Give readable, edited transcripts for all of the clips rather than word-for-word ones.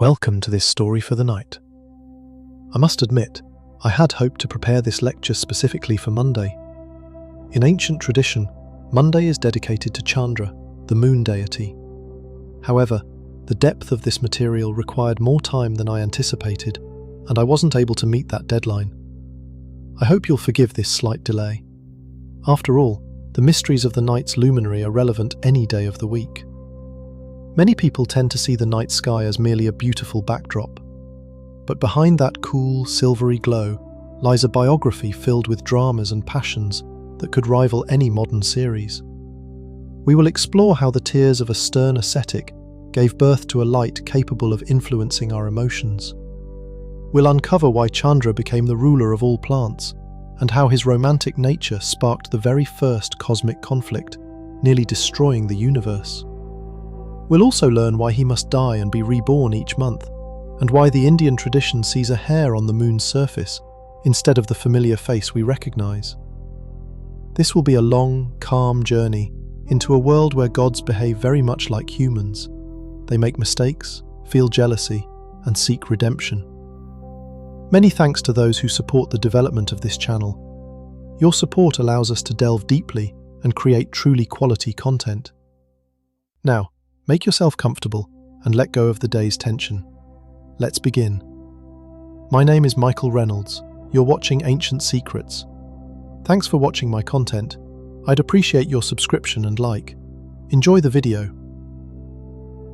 Welcome to this story for the night. I must admit, I had hoped to prepare this lecture specifically for Monday. In ancient tradition, Monday is dedicated to Chandra, the moon deity. However, the depth of this material required more time than I anticipated, and I wasn't able to meet that deadline. I hope you'll forgive this slight delay. After all, the mysteries of the night's luminary are relevant any day of the week. Many people tend to see the night sky as merely a beautiful backdrop. But behind that cool, silvery glow lies a biography filled with dramas and passions that could rival any modern series. We will explore how the tears of a stern ascetic gave birth to a light capable of influencing our emotions. We'll uncover why Chandra became the ruler of all plants, and how his romantic nature sparked the very first cosmic conflict, nearly destroying the universe. We'll also learn why he must die and be reborn each month, and why the Indian tradition sees a hair on the moon's surface instead of the familiar face we recognize. This will be a long, calm journey into a world where gods behave very much like humans. They make mistakes, feel jealousy, and seek redemption. Many thanks to those who support the development of this channel. Your support allows us to delve deeply and create truly quality content. Now, make yourself comfortable and let go of the day's tension. Let's begin. My name is Michael Reynolds. You're watching Ancient Secrets. Thanks for watching my content. I'd appreciate your subscription and like. Enjoy the video.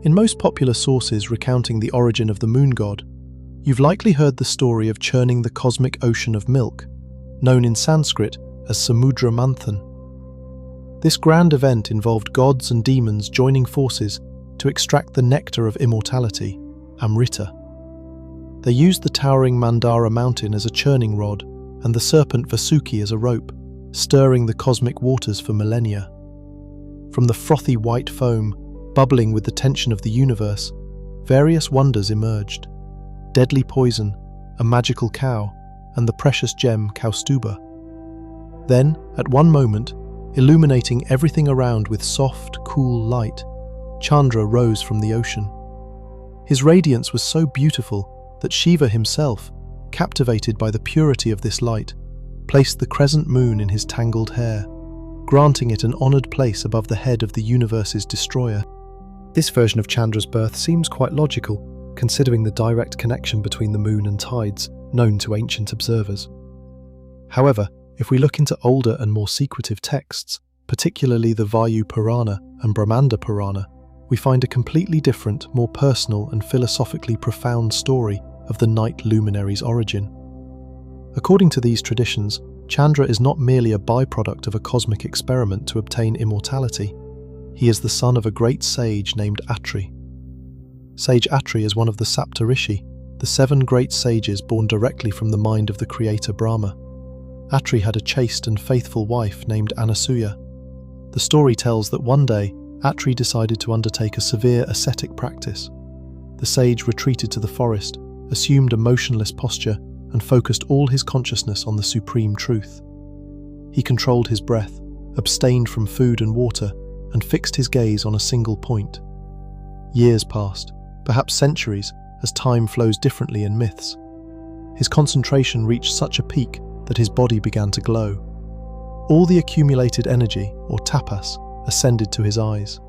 In most popular sources recounting the origin of the moon god, you've likely heard the story of churning the cosmic ocean of milk, known in Sanskrit as Samudra Manthan. This grand event involved gods and demons joining forces to extract the nectar of immortality, Amrita. They used the towering Mandara mountain as a churning rod and the serpent Vasuki as a rope, stirring the cosmic waters for millennia. From the frothy white foam, bubbling with the tension of the universe, various wonders emerged. Deadly poison, a magical cow, and the precious gem Kaustuba. Then, at one moment, illuminating everything around with soft, cool light, Chandra rose from the ocean. His radiance was so beautiful that Shiva himself, captivated by the purity of this light, placed the crescent moon in his tangled hair, granting it an honored place above the head of the universe's destroyer. This version of Chandra's birth seems quite logical, considering the direct connection between the moon and tides known to ancient observers. However, if we look into older and more secretive texts, particularly the Vayu Purana and Brahmanda Purana, we find a completely different, more personal and philosophically profound story of the night luminary's origin. According to these traditions, Chandra is not merely a byproduct of a cosmic experiment to obtain immortality. He is the son of a great sage named Atri. Sage Atri is one of the Sapta Rishi, the 7 great sages born directly from the mind of the creator Brahma. Atri had a chaste and faithful wife named Anasuya. The story tells that one day, Atri decided to undertake a severe ascetic practice. The sage retreated to the forest, assumed a motionless posture, and focused all his consciousness on the supreme truth. He controlled his breath, abstained from food and water, and fixed his gaze on a single point. Years passed, perhaps centuries, as time flows differently in myths. His concentration reached such a peak that his body began to glow. All the accumulated energy, or tapas, ascended to his eyes.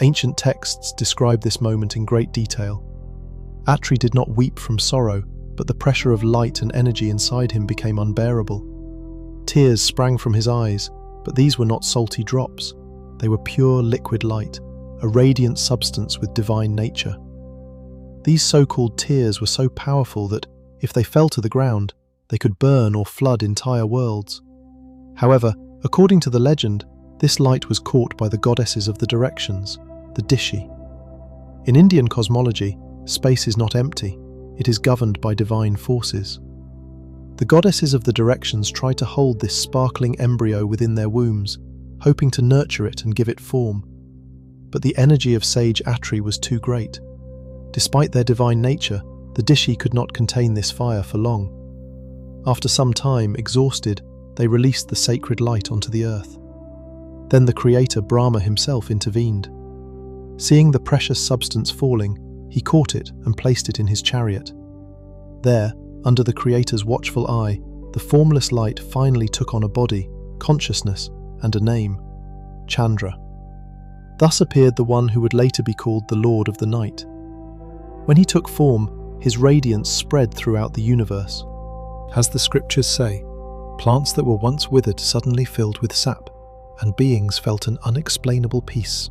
Ancient texts describe this moment in great detail. Atri did not weep from sorrow, but the pressure of light and energy inside him became unbearable. Tears sprang from his eyes, but these were not salty drops. They were pure liquid light, a radiant substance with divine nature. These so-called tears were so powerful that, if they fell to the ground, they could burn or flood entire worlds. However, according to the legend, this light was caught by the goddesses of the directions, the Dishi. In Indian cosmology, space is not empty, it is governed by divine forces. The goddesses of the directions try to hold this sparkling embryo within their wombs, hoping to nurture it and give it form. But the energy of sage Atri was too great. Despite their divine nature, the Dishi could not contain this fire for long. After some time, exhausted, they released the sacred light onto the earth. Then the creator Brahma himself intervened. Seeing the precious substance falling, he caught it and placed it in his chariot. There, under the Creator's watchful eye, the formless light finally took on a body, consciousness, and a name: Chandra. Thus appeared the one who would later be called the Lord of the Night. When he took form, his radiance spread throughout the universe. As the scriptures say, plants that were once withered suddenly filled with sap, and beings felt an unexplainable peace.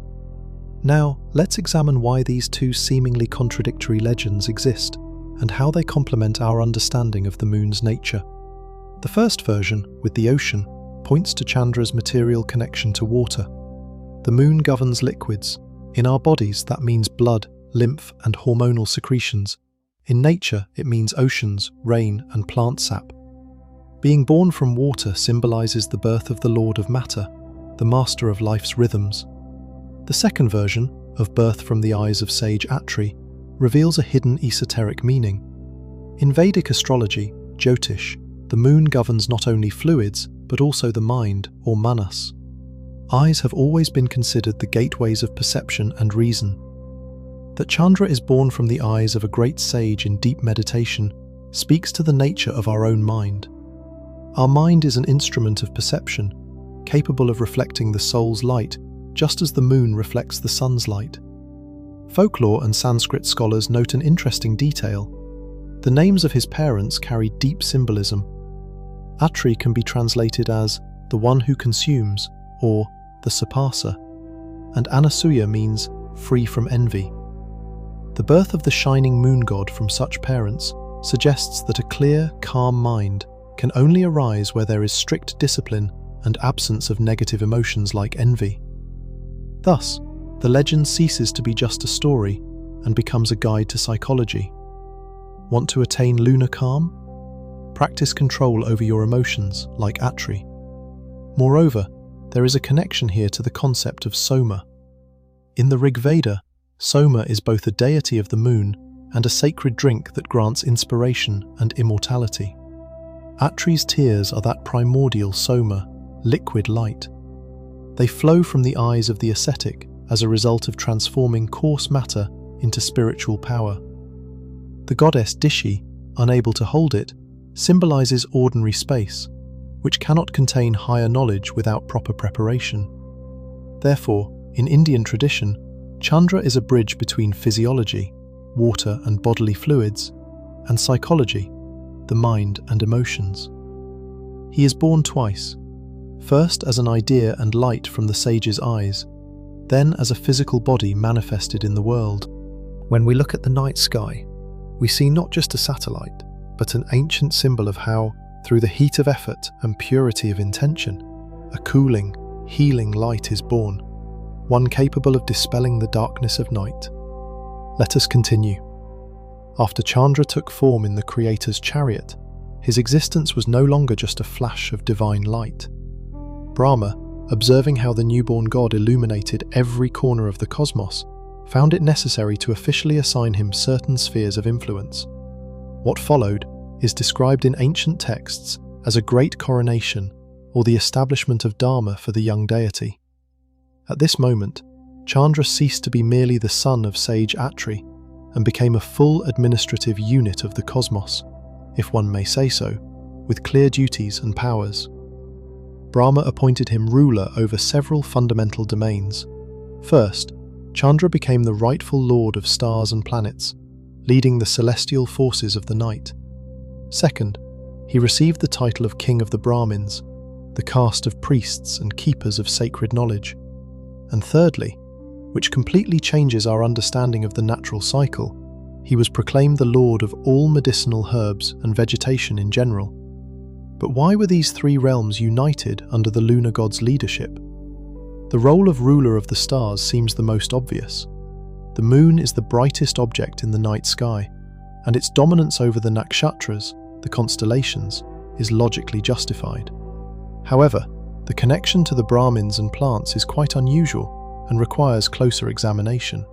Now, let's examine why these two seemingly contradictory legends exist, and how they complement our understanding of the moon's nature. The first version, with the ocean, points to Chandra's material connection to water. The moon governs liquids. In our bodies, that means blood, lymph, and hormonal secretions. In nature, it means oceans, rain, and plant sap. Being born from water symbolizes the birth of the Lord of Matter, the master of life's rhythms. The second version, of birth from the eyes of sage Atri, reveals a hidden esoteric meaning. In Vedic astrology, Jyotish, the moon governs not only fluids, but also the mind, or manas. Eyes have always been considered the gateways of perception and reason. That Chandra is born from the eyes of a great sage in deep meditation speaks to the nature of our own mind. Our mind is an instrument of perception, capable of reflecting the soul's light, just as the moon reflects the sun's light. Folklore and Sanskrit scholars note an interesting detail. The names of his parents carry deep symbolism. Atri can be translated as the one who consumes, or the Sapasa, and Anasuya means free from envy. The birth of the shining moon god from such parents suggests that a clear, calm mind can only arise where there is strict discipline and absence of negative emotions like envy. Thus, the legend ceases to be just a story and becomes a guide to psychology. Want to attain lunar calm? Practice control over your emotions, like Atri. Moreover, there is a connection here to the concept of Soma. In the Rig Veda, Soma is both a deity of the moon and a sacred drink that grants inspiration and immortality. Atri's tears are that primordial Soma, liquid light. They flow from the eyes of the ascetic as a result of transforming coarse matter into spiritual power. The goddess Dishi, unable to hold it, symbolizes ordinary space, which cannot contain higher knowledge without proper preparation. Therefore, in Indian tradition, Chandra is a bridge between physiology, water and bodily fluids, and psychology, the mind and emotions. He is born twice, first as an idea and light from the sage's eyes, then as a physical body manifested in the world. When we look at the night sky, we see not just a satellite, but an ancient symbol of how, through the heat of effort and purity of intention, a cooling, healing light is born, one capable of dispelling the darkness of night. Let us continue. After Chandra took form in the Creator's chariot, his existence was no longer just a flash of divine light. Brahma, observing how the newborn god illuminated every corner of the cosmos, found it necessary to officially assign him certain spheres of influence. What followed is described in ancient texts as a great coronation or the establishment of Dharma for the young deity. At this moment, Chandra ceased to be merely the son of sage Atri and became a full administrative unit of the cosmos, if one may say so, with clear duties and powers. Brahma appointed him ruler over several fundamental domains. First, Chandra became the rightful lord of stars and planets, leading the celestial forces of the night. Second, he received the title of King of the Brahmins, the caste of priests and keepers of sacred knowledge. And thirdly, which completely changes our understanding of the natural cycle, he was proclaimed the lord of all medicinal herbs and vegetation in general. But why were these three realms united under the lunar god's leadership? The role of ruler of the stars seems the most obvious. The moon is the brightest object in the night sky, and its dominance over the nakshatras, the constellations, is logically justified. However, the connection to the Brahmins and plants is quite unusual and requires closer examination.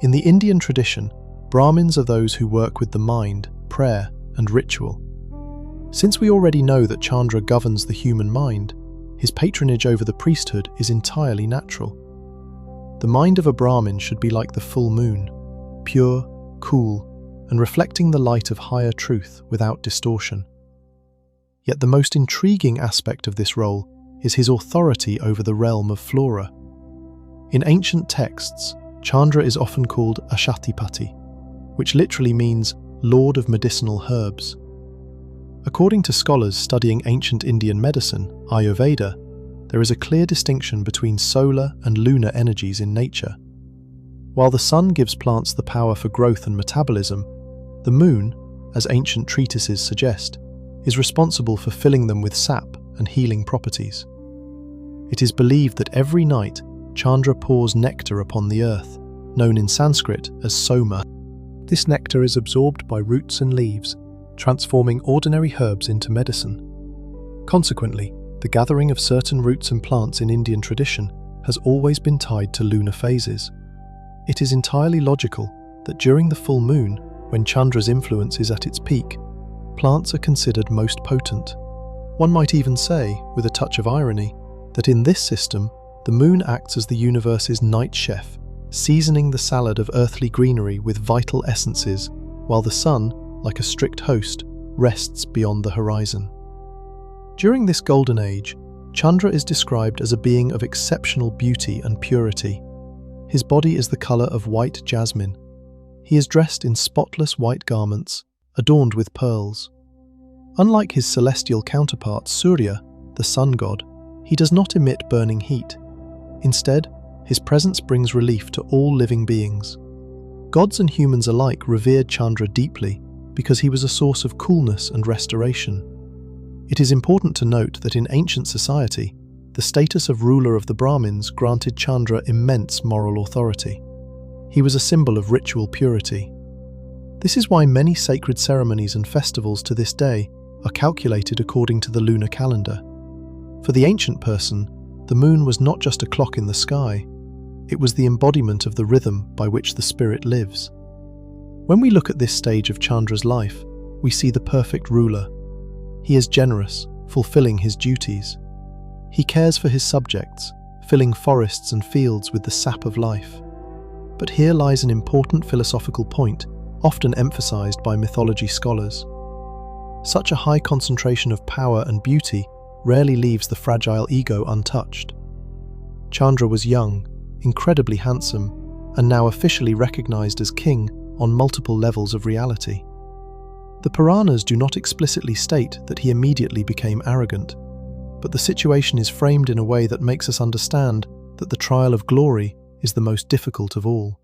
In the Indian tradition, Brahmins are those who work with the mind, prayer, and ritual. Since we already know that Chandra governs the human mind, his patronage over the priesthood is entirely natural. The mind of a Brahmin should be like the full moon, pure, cool, and reflecting the light of higher truth without distortion. Yet the most intriguing aspect of this role is his authority over the realm of flora. In ancient texts, Chandra is often called Ashatipati, which literally means Lord of Medicinal Herbs. According to scholars studying ancient Indian medicine, Ayurveda, there is a clear distinction between solar and lunar energies in nature. While the sun gives plants the power for growth and metabolism, the moon, as ancient treatises suggest, is responsible for filling them with sap and healing properties. It is believed that every night Chandra pours nectar upon the earth, known in Sanskrit as soma. This nectar is absorbed by roots and leaves, transforming ordinary herbs into medicine. Consequently, the gathering of certain roots and plants in Indian tradition has always been tied to lunar phases. It is entirely logical that during the full moon, when Chandra's influence is at its peak, plants are considered most potent. One might even say, with a touch of irony, that in this system, the moon acts as the universe's night chef, seasoning the salad of earthly greenery with vital essences, while the sun, like a strict host, rests beyond the horizon. During this golden age, Chandra is described as a being of exceptional beauty and purity. His body is the colour of white jasmine. He is dressed in spotless white garments, adorned with pearls. Unlike his celestial counterpart Surya, the sun god, he does not emit burning heat. Instead, his presence brings relief to all living beings. Gods and humans alike revered Chandra deeply because he was a source of coolness and restoration. It is important to note that in ancient society, the status of ruler of the Brahmins granted Chandra immense moral authority. He was a symbol of ritual purity. This is why many sacred ceremonies and festivals to this day are calculated according to the lunar calendar. For the ancient person, the moon was not just a clock in the sky, it was the embodiment of the rhythm by which the spirit lives. When we look at this stage of Chandra's life, we see the perfect ruler. He is generous, fulfilling his duties. He cares for his subjects, filling forests and fields with the sap of life. But here lies an important philosophical point, often emphasized by mythology scholars. Such a high concentration of power and beauty rarely leaves the fragile ego untouched. Chandra was young, incredibly handsome, and now officially recognized as king on multiple levels of reality. The Puranas do not explicitly state that he immediately became arrogant, but the situation is framed in a way that makes us understand that the trial of glory is the most difficult of all.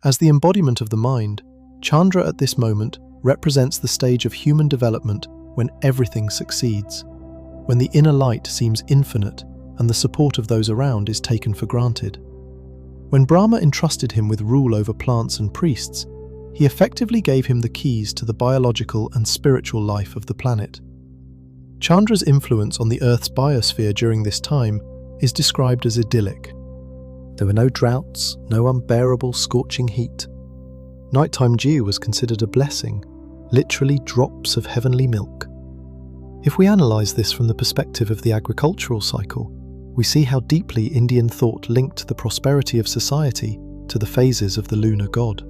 As the embodiment of the mind, Chandra at this moment represents the stage of human development when everything succeeds, when the inner light seems infinite and the support of those around is taken for granted. When Brahma entrusted him with rule over plants and priests, he effectively gave him the keys to the biological and spiritual life of the planet. Chandra's influence on the Earth's biosphere during this time is described as idyllic. There were no droughts, no unbearable scorching heat. Nighttime dew was considered a blessing, literally drops of heavenly milk. If we analyse this from the perspective of the agricultural cycle, we see how deeply Indian thought linked the prosperity of society to the phases of the lunar god.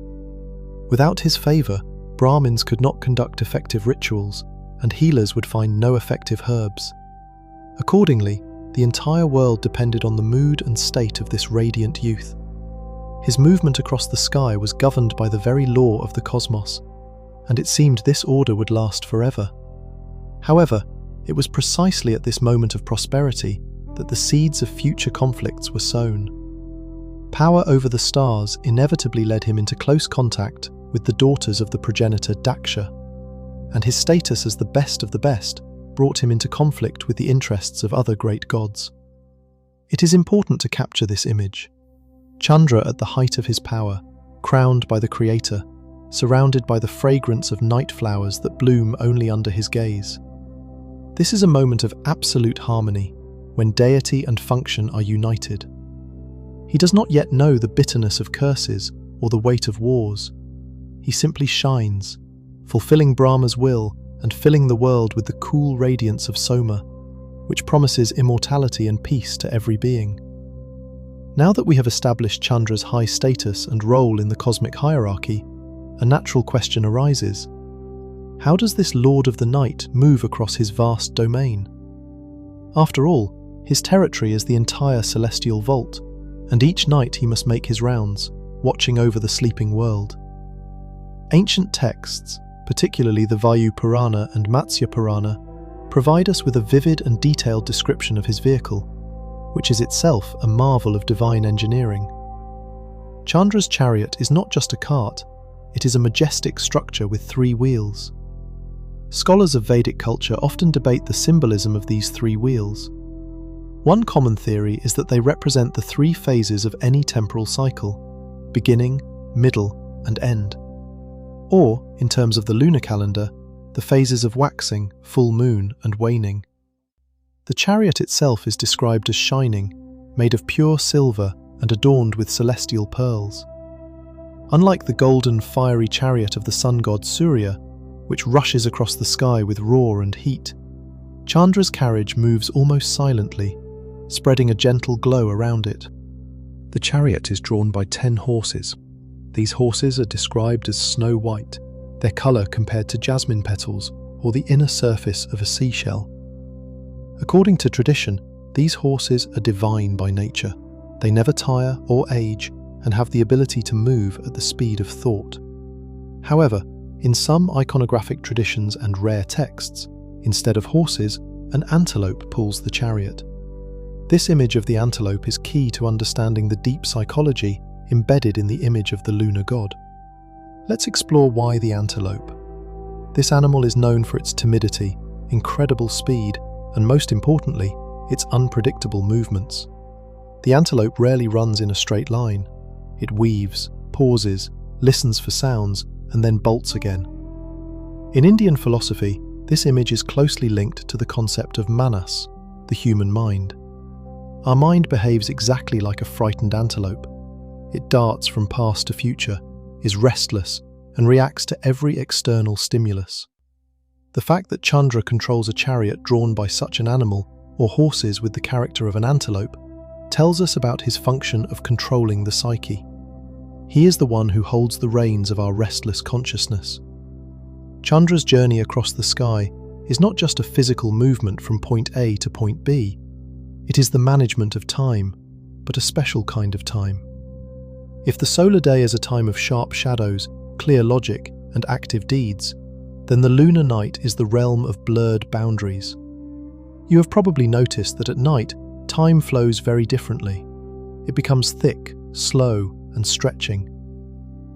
Without his favour, Brahmins could not conduct effective rituals, and healers would find no effective herbs. Accordingly, the entire world depended on the mood and state of this radiant youth. His movement across the sky was governed by the very law of the cosmos, and it seemed this order would last forever. However, it was precisely at this moment of prosperity that the seeds of future conflicts were sown. Power over the stars inevitably led him into close contact with the daughters of the progenitor Daksha, and his status as the best of the best brought him into conflict with the interests of other great gods. It is important to capture this image. Chandra at the height of his power, crowned by the Creator, surrounded by the fragrance of night flowers that bloom only under his gaze. This is a moment of absolute harmony, when deity and function are united. He does not yet know the bitterness of curses or the weight of wars. He simply shines, fulfilling Brahma's will and filling the world with the cool radiance of Soma, which promises immortality and peace to every being. Now that we have established Chandra's high status and role in the cosmic hierarchy, a natural question arises. How does this Lord of the Night move across his vast domain? After all, his territory is the entire celestial vault, and each night he must make his rounds, watching over the sleeping world. Ancient texts, particularly the Vayu Purana and Matsya Purana, provide us with a vivid and detailed description of his vehicle, which is itself a marvel of divine engineering. Chandra's chariot is not just a cart, it is a majestic structure with 3 wheels. Scholars of Vedic culture often debate the symbolism of these 3 wheels. One common theory is that they represent the 3 phases of any temporal cycle: beginning, middle, and end. Or, in terms of the lunar calendar, the phases of waxing, full moon, and waning. The chariot itself is described as shining, made of pure silver and adorned with celestial pearls. Unlike the golden, fiery chariot of the sun god Surya, which rushes across the sky with roar and heat, Chandra's carriage moves almost silently, spreading a gentle glow around it. The chariot is drawn by 10 horses. These horses are described as snow white, their colour compared to jasmine petals or the inner surface of a seashell. According to tradition, these horses are divine by nature. They never tire or age and have the ability to move at the speed of thought. However, in some iconographic traditions and rare texts, instead of horses, an antelope pulls the chariot. This image of the antelope is key to understanding the deep psychology embedded in the image of the lunar god. Let's explore why the antelope. This animal is known for its timidity, incredible speed, and most importantly, its unpredictable movements. The antelope rarely runs in a straight line. It weaves, pauses, listens for sounds, and then bolts again. In Indian philosophy, this image is closely linked to the concept of manas, the human mind. Our mind behaves exactly like a frightened antelope. It darts from past to future, is restless, and reacts to every external stimulus. The fact that Chandra controls a chariot drawn by such an animal, or horses with the character of an antelope, tells us about his function of controlling the psyche. He is the one who holds the reins of our restless consciousness. Chandra's journey across the sky is not just a physical movement from point A to point B. It is the management of time, but a special kind of time. If the solar day is a time of sharp shadows, clear logic, and active deeds, then the lunar night is the realm of blurred boundaries. You have probably noticed that at night, time flows very differently. It becomes thick, slow, and stretching.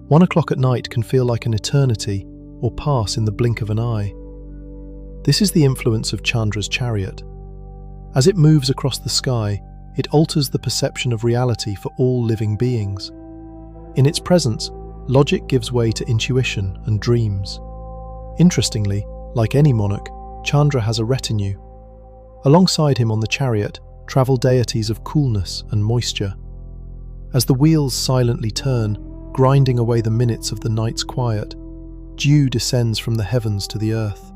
1 o'clock at night can feel like an eternity or pass in the blink of an eye. This is the influence of Chandra's chariot. As it moves across the sky, it alters the perception of reality for all living beings. In its presence, logic gives way to intuition and dreams. Interestingly, like any monarch, Chandra has a retinue. Alongside him on the chariot travel deities of coolness and moisture. As the wheels silently turn, grinding away the minutes of the night's quiet, dew descends from the heavens to the earth.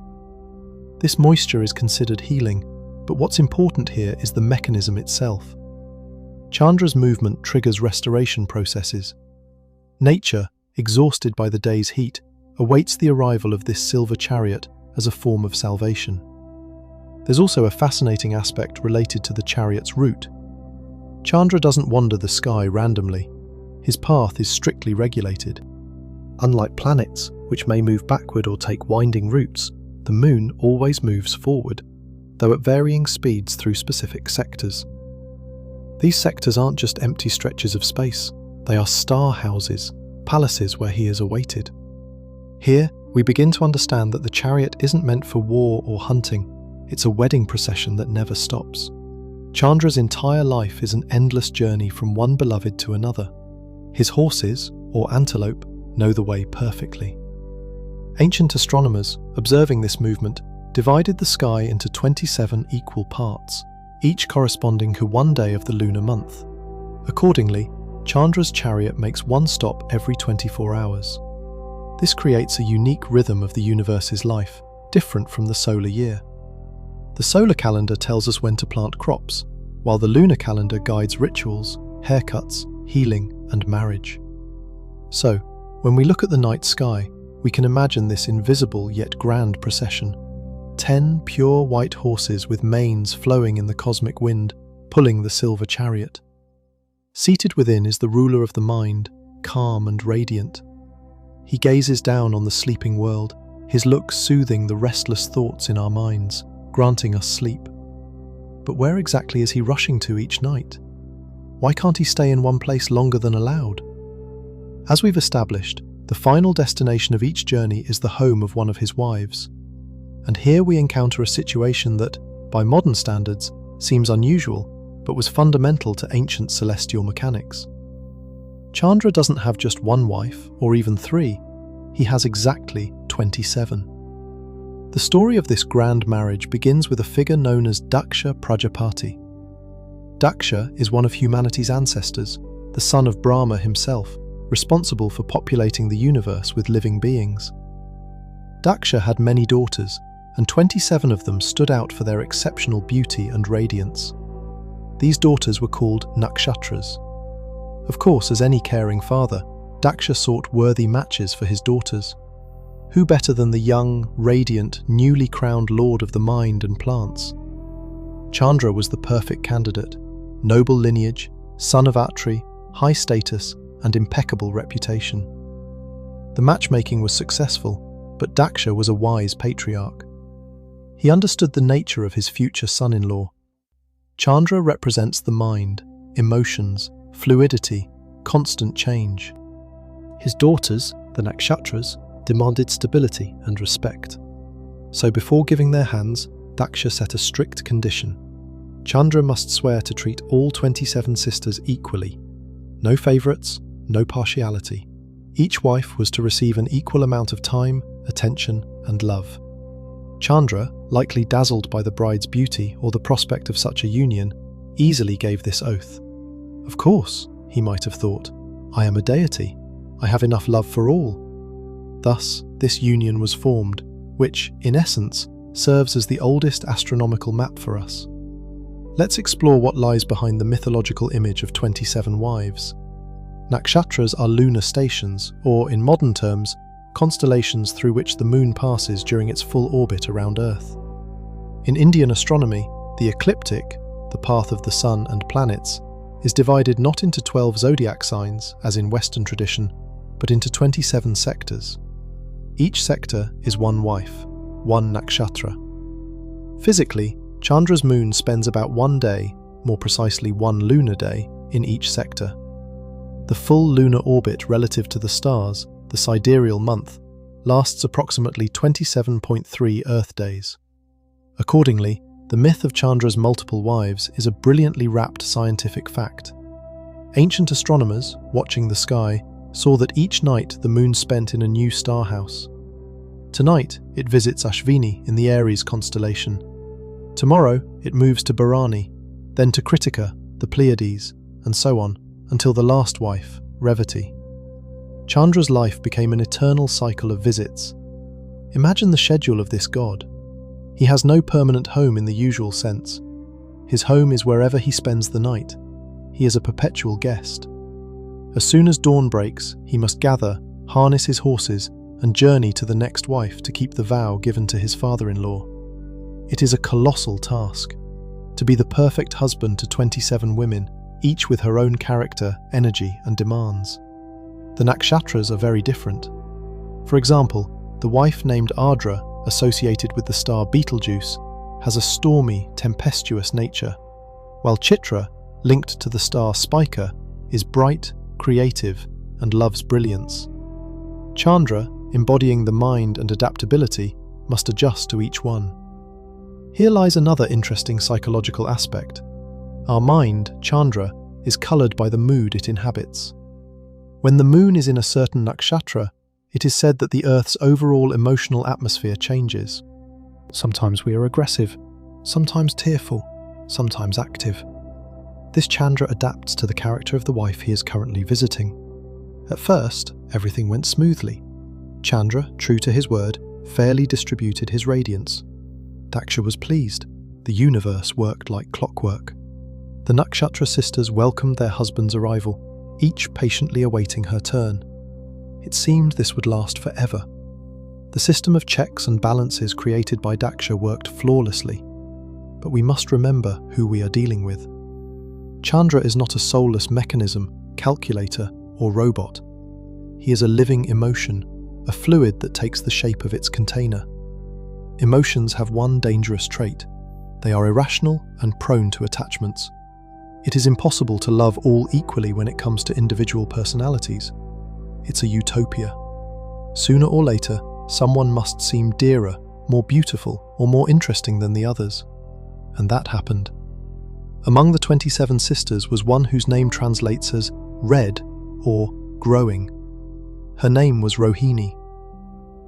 This moisture is considered healing, but what's important here is the mechanism itself. Chandra's movement triggers restoration processes. Nature, exhausted by the day's heat, awaits the arrival of this silver chariot as a form of salvation. There's also a fascinating aspect related to the chariot's route. Chandra doesn't wander the sky randomly. His path is strictly regulated. Unlike planets, which may move backward or take winding routes, the moon always moves forward, though at varying speeds through specific sectors. These sectors aren't just empty stretches of space, they are star houses, palaces where he is awaited. Here, we begin to understand that the chariot isn't meant for war or hunting, it's a wedding procession that never stops. Chandra's entire life is an endless journey from one beloved to another. His horses, or antelope, know the way perfectly. Ancient astronomers, observing this movement, divided the sky into 27 equal parts, each corresponding to one day of the lunar month. Accordingly, Chandra's chariot makes one stop every 24 hours. This creates a unique rhythm of the universe's life, different from the solar year. The solar calendar tells us when to plant crops, while the lunar calendar guides rituals, haircuts, healing, and marriage. So, when we look at the night sky, we can imagine this invisible yet grand procession. 10 pure white horses with manes flowing in the cosmic wind, pulling the silver chariot. Seated within is the ruler of the mind, calm and radiant. He gazes down on the sleeping world, his look soothing the restless thoughts in our minds, granting us sleep. But where exactly is he rushing to each night? Why can't he stay in one place longer than allowed? As we've established, the final destination of each journey is the home of one of his wives. And here we encounter a situation that, by modern standards, seems unusual, but was fundamental to ancient celestial mechanics. Chandra doesn't have just one wife, or even 3. He has exactly 27. The story of this grand marriage begins with a figure known as Daksha Prajapati. Daksha is one of humanity's ancestors, the son of Brahma himself, responsible for populating the universe with living beings. Daksha had many daughters, and 27 of them stood out for their exceptional beauty and radiance. These daughters were called nakshatras. Of course, as any caring father, Daksha sought worthy matches for his daughters. Who better than the young, radiant, newly crowned lord of the mind and plants? Chandra was the perfect candidate. Noble lineage, son of Atri, high status, and impeccable reputation. The matchmaking was successful, but Daksha was a wise patriarch. He understood the nature of his future son-in-law. Chandra represents the mind, emotions, fluidity, constant change. His daughters, the nakshatras, demanded stability and respect. So before giving their hands, Daksha set a strict condition. Chandra must swear to treat all 27 sisters equally. No favourites, no partiality. Each wife was to receive an equal amount of time, attention, and love. Chandra, likely dazzled by the bride's beauty or the prospect of such a union, easily gave this oath. Of course, he might have thought, I am a deity. I have enough love for all. Thus, this union was formed, which, in essence, serves as the oldest astronomical map for us. Let's explore what lies behind the mythological image of 27 wives. Nakshatras are lunar stations, or, in modern terms, constellations through which the moon passes during its full orbit around Earth. In Indian astronomy, the ecliptic, the path of the sun and planets, is divided not into 12 zodiac signs, as in Western tradition, but into 27 sectors. Each sector is one wife, one nakshatra. Physically, Chandra's moon spends about 1 day, more precisely 1 lunar day, in each sector. The full lunar orbit relative to the stars, the sidereal month, lasts approximately 27.3 Earth days. Accordingly, the myth of Chandra's multiple wives is a brilliantly wrapped scientific fact. Ancient astronomers, watching the sky, saw that each night the moon spent in a new star house. Tonight, it visits Ashvini in the Aries constellation. Tomorrow, it moves to Bharani, then to Kritika, the Pleiades, and so on, until the last wife, Revati. Chandra's life became an eternal cycle of visits. Imagine the schedule of this god. He has no permanent home in the usual sense. His home is wherever he spends the night. He is a perpetual guest. As soon as dawn breaks, he must gather, harness his horses, and journey to the next wife to keep the vow given to his father-in-law. It is a colossal task. To be the perfect husband to 27 women, each with her own character, energy, and demands. The nakshatras are very different. For example, the wife named Ardra, associated with the star Betelgeuse, has a stormy, tempestuous nature, while Chitra, linked to the star Spica, is bright, creative, and loves brilliance. Chandra, embodying the mind and adaptability, must adjust to each one. Here lies another interesting psychological aspect. Our mind, Chandra, is coloured by the mood it inhabits. When the moon is in a certain nakshatra, it is said that the Earth's overall emotional atmosphere changes. Sometimes we are aggressive, sometimes tearful, sometimes active. This Chandra adapts to the character of the wife he is currently visiting. At first, everything went smoothly. Chandra, true to his word, fairly distributed his radiance. Daksha was pleased. The universe worked like clockwork. The The Nakshatra sisters welcomed their husband's arrival, each patiently awaiting her turn. It seemed this would last forever. The system of checks and balances created by Daksha worked flawlessly. But we must remember who we are dealing with. Chandra is not a soulless mechanism, calculator, or robot. He is a living emotion, a fluid that takes the shape of its container. Emotions have one dangerous trait. They are irrational and prone to attachments. It is impossible to love all equally when it comes to individual personalities. It's a utopia. Sooner or later, someone must seem dearer, more beautiful, or more interesting than the others. And that happened. Among the 27 sisters was one whose name translates as red or growing. Her name was Rohini.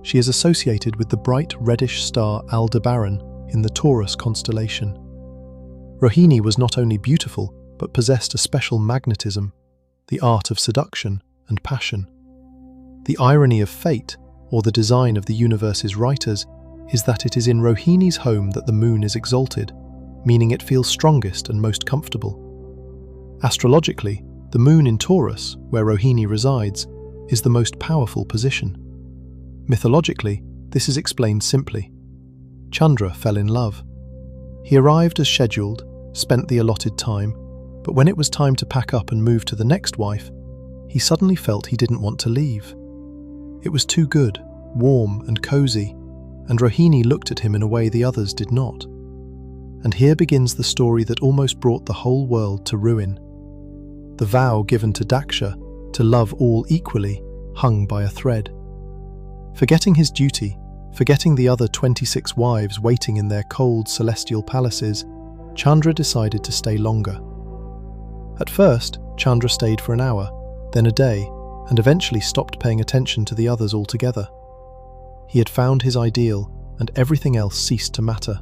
She is associated with the bright reddish star Aldebaran in the Taurus constellation. Rohini was not only beautiful, but possessed a special magnetism, the art of seduction and passion. The irony of fate, or the design of the universe's writers, is that it is in Rohini's home that the moon is exalted, meaning it feels strongest and most comfortable. Astrologically, the moon in Taurus, where Rohini resides, is the most powerful position. Mythologically, this is explained simply. Chandra fell in love. He arrived as scheduled, spent the allotted time, but when it was time to pack up and move to the next wife, he suddenly felt he didn't want to leave. It was too good, warm and cozy, and Rohini looked at him in a way the others did not. And here begins the story that almost brought the whole world to ruin. The vow given to Daksha to love all equally hung by a thread. Forgetting his duty, forgetting the other 26 wives waiting in their cold celestial palaces, Chandra decided to stay longer. At first, Chandra stayed for an hour, then a day, and eventually stopped paying attention to the others altogether. He had found his ideal, and everything else ceased to matter.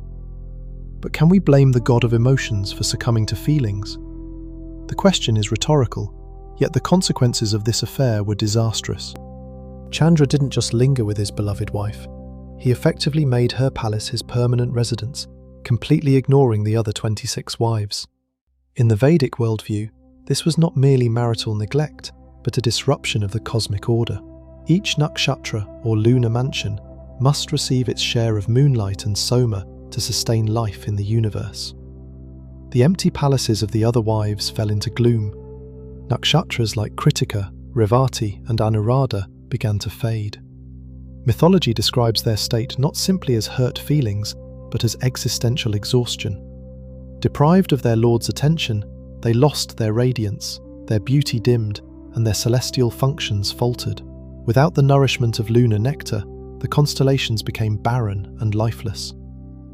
But can we blame the god of emotions for succumbing to feelings? The question is rhetorical, yet the consequences of this affair were disastrous. Chandra didn't just linger with his beloved wife. He effectively made her palace his permanent residence, completely ignoring the other 26 wives. In the Vedic worldview, this was not merely marital neglect, but a disruption of the cosmic order. Each nakshatra or lunar mansion must receive its share of moonlight and soma to sustain life in the universe. The empty palaces of the other wives fell into gloom. Nakshatras like Kritika, Revati, and Anuradha began to fade. Mythology describes their state not simply as hurt feelings, but as existential exhaustion. Deprived of their lord's attention, they lost their radiance, their beauty dimmed, and their celestial functions faltered. Without the nourishment of lunar nectar, the constellations became barren and lifeless.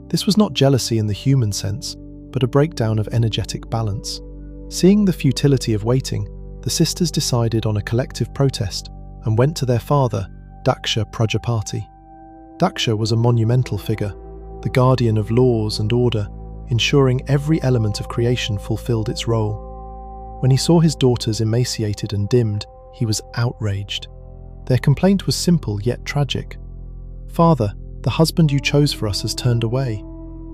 This was not jealousy in the human sense, but a breakdown of energetic balance. Seeing the futility of waiting, the sisters decided on a collective protest and went to their father, Daksha Prajapati. Daksha was a monumental figure, the guardian of laws and order, ensuring every element of creation fulfilled its role. When he saw his daughters emaciated and dimmed, he was outraged. Their complaint was simple yet tragic. "Father, the husband you chose for us has turned away.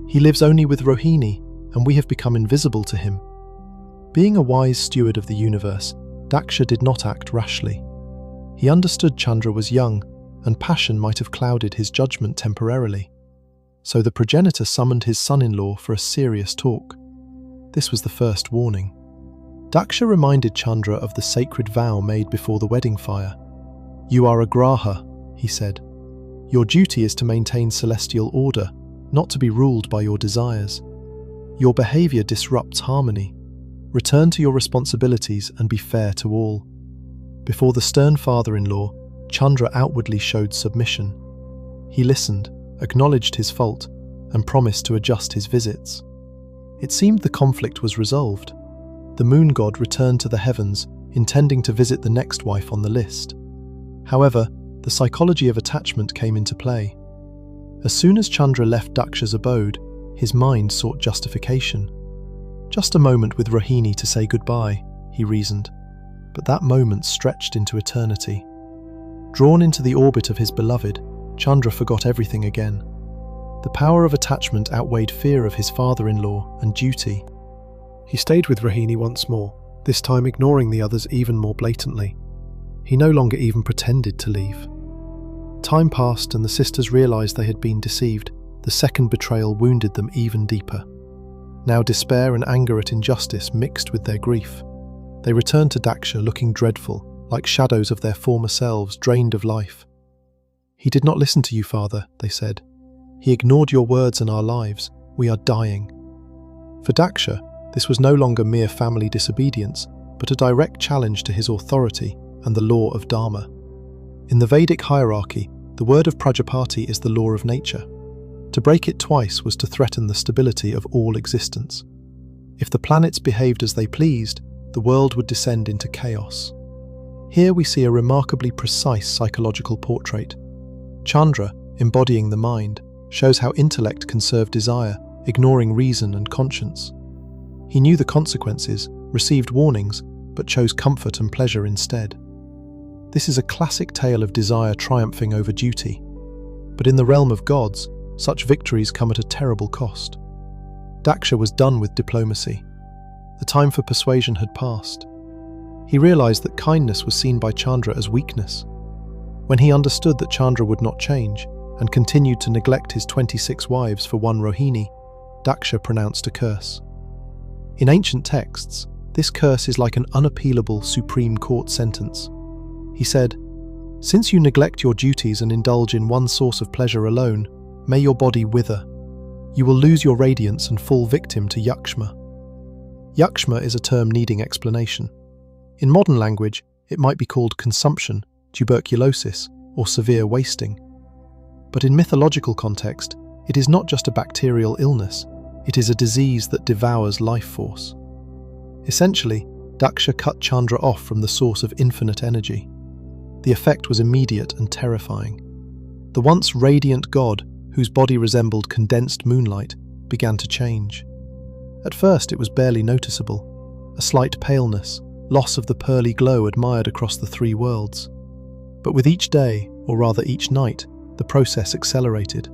He lives only with Rohini, and we have become invisible to him." Being a wise steward of the universe, Daksha did not act rashly. He understood Chandra was young, and passion might have clouded his judgment temporarily. So the progenitor summoned his son-in-law for a serious talk. This was the first warning. Daksha reminded Chandra of the sacred vow made before the wedding fire. "You are a graha," he said. "Your duty is to maintain celestial order, not to be ruled by your desires. Your behavior disrupts harmony. Return to your responsibilities and be fair to all." Before the stern father-in-law, Chandra outwardly showed submission. He listened, acknowledged his fault, and promised to adjust his visits. It seemed the conflict was resolved. The moon god returned to the heavens, intending to visit the next wife on the list. However, the psychology of attachment came into play. As soon as Chandra left Daksha's abode, his mind sought justification. Just a moment with Rohini to say goodbye, he reasoned, but that moment stretched into eternity. Drawn into the orbit of his beloved, Chandra forgot everything again. The power of attachment outweighed fear of his father-in-law and duty. He stayed with Rohini once more, this time ignoring the others even more blatantly. He no longer even pretended to leave. Time passed and the sisters realised they had been deceived. The second betrayal wounded them even deeper. Now despair and anger at injustice mixed with their grief. They returned to Daksha looking dreadful, like shadows of their former selves drained of life. "He did not listen to you, father," they said. "He ignored your words and our lives. We are dying." For Daksha, this was no longer mere family disobedience, but a direct challenge to his authority and the law of Dharma. In the Vedic hierarchy, the word of Prajapati is the law of nature. To break it twice was to threaten the stability of all existence. If the planets behaved as they pleased, the world would descend into chaos. Here we see a remarkably precise psychological portrait. Chandra, embodying the mind, shows how intellect can serve desire, ignoring reason and conscience. He knew the consequences, received warnings, but chose comfort and pleasure instead. This is a classic tale of desire triumphing over duty. But in the realm of gods, such victories come at a terrible cost. Daksha was done with diplomacy. The time for persuasion had passed. He realized that kindness was seen by Chandra as weakness. When he understood that Chandra would not change, and continued to neglect his 26 wives for one Rohini, Daksha pronounced a curse. In ancient texts, this curse is like an unappealable Supreme Court sentence. He said, "Since you neglect your duties and indulge in one source of pleasure alone, may your body wither. You will lose your radiance and fall victim to yakshma." Yakshma is a term needing explanation. In modern language, it might be called consumption, tuberculosis, or severe wasting. But in mythological context, it is not just a bacterial illness, it is a disease that devours life force. Essentially, Daksha cut Chandra off from the source of infinite energy. The effect was immediate and terrifying. The once radiant god, whose body resembled condensed moonlight, began to change. At first it was barely noticeable, a slight paleness, loss of the pearly glow admired across the three worlds. But with each day, or rather each night, the process accelerated.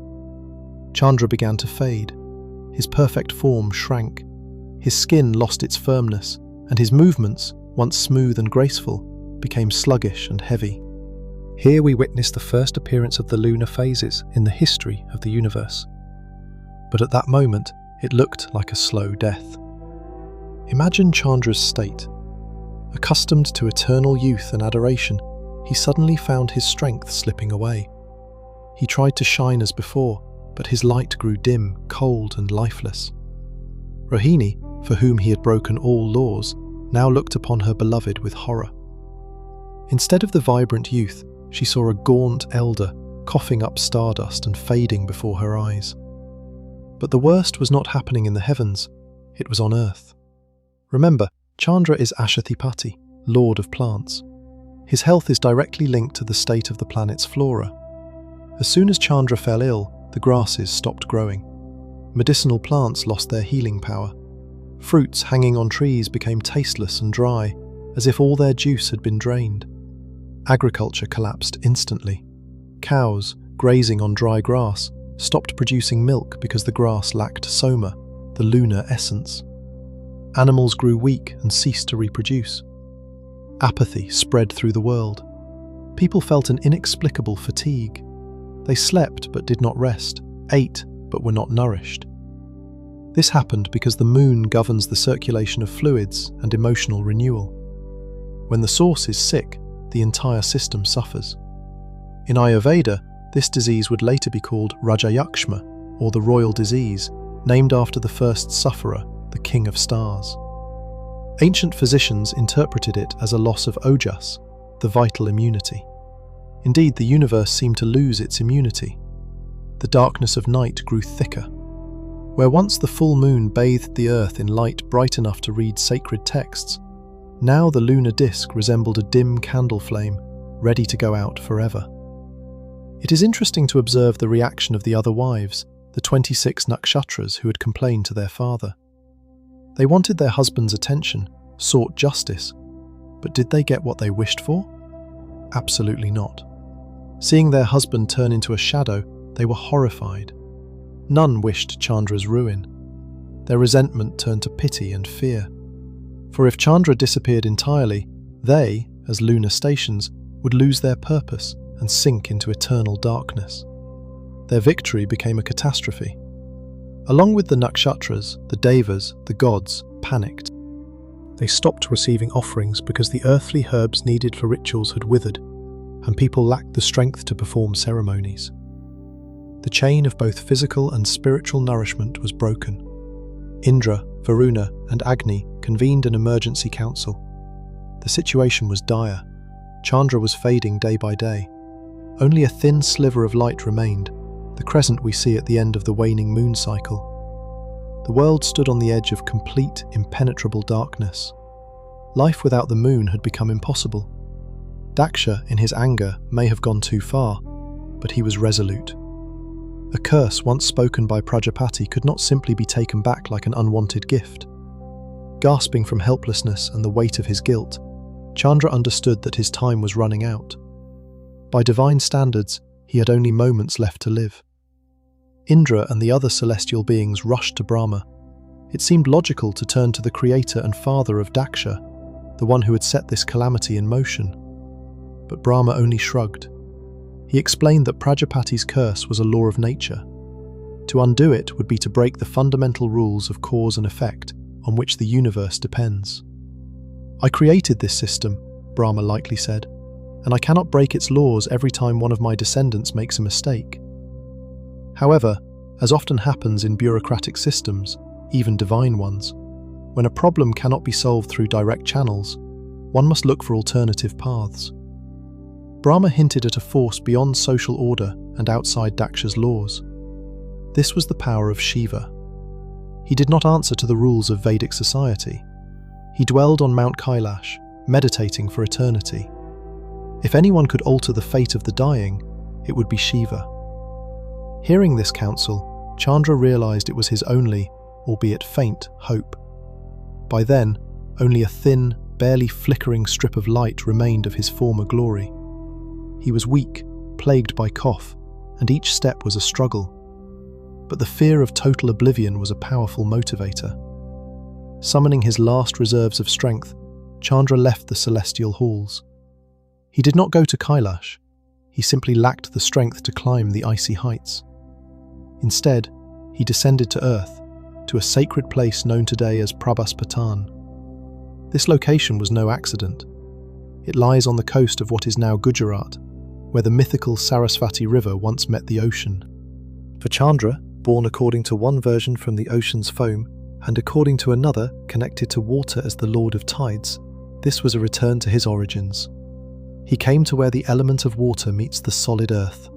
Chandra began to fade. His perfect form shrank. His skin lost its firmness, and his movements, once smooth and graceful, became sluggish and heavy. Here we witness the first appearance of the lunar phases in the history of the universe. But at that moment, it looked like a slow death. Imagine Chandra's state. Accustomed to eternal youth and adoration, he suddenly found his strength slipping away. He tried to shine as before, but his light grew dim, cold and lifeless. Rohini, for whom he had broken all laws, now looked upon her beloved with horror. Instead of the vibrant youth, she saw a gaunt elder, coughing up stardust and fading before her eyes. But the worst was not happening in the heavens, it was on earth. Remember, Chandra is Ashathipati, lord of plants. His health is directly linked to the state of the planet's flora. As soon as Chandra fell ill, the grasses stopped growing. Medicinal plants lost their healing power. Fruits hanging on trees became tasteless and dry, as if all their juice had been drained. Agriculture collapsed instantly. Cows, grazing on dry grass, stopped producing milk because the grass lacked soma, the lunar essence. Animals grew weak and ceased to reproduce. Apathy spread through the world. People felt an inexplicable fatigue. They slept but did not rest, ate but were not nourished. This happened because the moon governs the circulation of fluids and emotional renewal. When the source is sick, the entire system suffers. In Ayurveda, this disease would later be called Rajayakshma, or the royal disease, named after the first sufferer, the king of stars. Ancient physicians interpreted it as a loss of ojas, the vital immunity. Indeed, the universe seemed to lose its immunity. The darkness of night grew thicker. Where once the full moon bathed the earth in light bright enough to read sacred texts, now the lunar disk resembled a dim candle flame, ready to go out forever. It is interesting to observe the reaction of the other wives, the 26 nakshatras who had complained to their father. They wanted their husband's attention, sought justice, but did they get what they wished for? Absolutely not. Seeing their husband turn into a shadow, they were horrified. None wished Chandra's ruin. their resentment turned to pity and fear. For if Chandra disappeared entirely, they, as lunar stations, would lose their purpose and sink into eternal darkness. Their victory became a catastrophe. Along with the nakshatras, the devas, the gods, panicked. They stopped receiving offerings because the earthly herbs needed for rituals had withered, and people lacked the strength to perform ceremonies. The chain of both physical and spiritual nourishment was broken. Indra, Varuna, and Agni convened an emergency council. The situation was dire. Chandra was fading day by day. Only a thin sliver of light remained, the crescent we see at the end of the waning moon cycle. The world stood on the edge of complete, impenetrable darkness. Life without the moon had become impossible. Daksha, in his anger, may have gone too far, but he was resolute. A curse once spoken by Prajapati could not simply be taken back like an unwanted gift. Gasping from helplessness and the weight of his guilt, Chandra understood that his time was running out. By divine standards, he had only moments left to live. Indra and the other celestial beings rushed to Brahma. It seemed logical to turn to the creator and father of Daksha, the one who had set this calamity in motion. But Brahma only shrugged. He explained that Prajapati's curse was a law of nature. To undo it would be to break the fundamental rules of cause and effect on which the universe depends. "I created this system," Brahma likely said, "and I cannot break its laws every time one of my descendants makes a mistake." However, as often happens in bureaucratic systems, even divine ones, when a problem cannot be solved through direct channels, one must look for alternative paths. Brahma hinted at a force beyond social order and outside Daksha's laws. This was the power of Shiva. He did not answer to the rules of Vedic society. He dwelled on Mount Kailash, meditating for eternity. If anyone could alter the fate of the dying, it would be Shiva. Hearing this counsel, Chandra realized it was his only, albeit faint, hope. By then, only a thin, barely flickering strip of light remained of his former glory. He was weak, plagued by cough, and each step was a struggle. But the fear of total oblivion was a powerful motivator. Summoning his last reserves of strength, Chandra left the celestial halls. He did not go to Kailash. He simply lacked the strength to climb the icy heights. Instead, he descended to earth, to a sacred place known today as Prabhaspatan. This location was no accident. It lies on the coast of what is now Gujarat, where the mythical Sarasvati River once met the ocean. For Chandra, born according to one version from the ocean's foam, and according to another connected to water as the lord of tides, this was a return to his origins. He came to where the element of water meets the solid earth.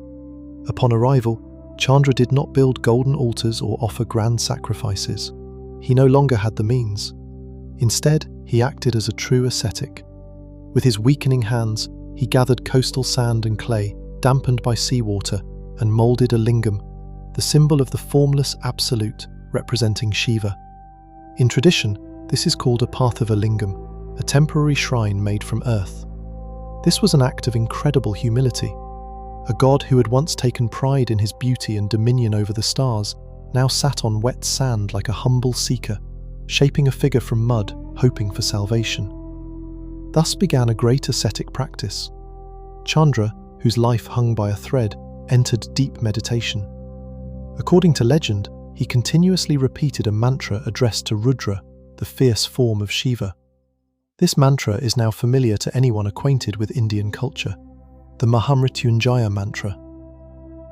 Upon arrival, Chandra did not build golden altars or offer grand sacrifices. He no longer had the means. Instead, he acted as a true ascetic. With his weakening hands, he gathered coastal sand and clay, dampened by seawater, and moulded a lingam, the symbol of the formless absolute, representing Shiva. In tradition, this is called a Parthiva lingam, a temporary shrine made from earth. This was an act of incredible humility. A god who had once taken pride in his beauty and dominion over the stars, now sat on wet sand like a humble seeker, shaping a figure from mud, hoping for salvation. Thus began a great ascetic practice. Chandra, whose life hung by a thread, entered deep meditation. According to legend, he continuously repeated a mantra addressed to Rudra, the fierce form of Shiva. This mantra is now familiar to anyone acquainted with Indian culture, the Mahamrityunjaya mantra.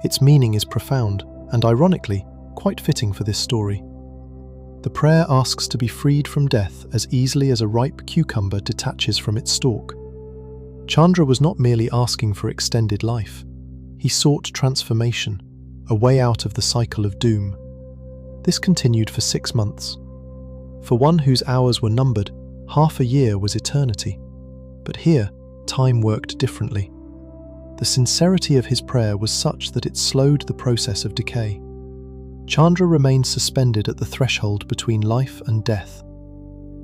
Its meaning is profound and, ironically, quite fitting for this story. The prayer asks to be freed from death as easily as a ripe cucumber detaches from its stalk. Chandra was not merely asking for extended life. He sought transformation, a way out of the cycle of doom. This continued for 6 months. For one whose hours were numbered, half a year was eternity. But here, time worked differently. The sincerity of his prayer was such that it slowed the process of decay. Chandra remained suspended at the threshold between life and death.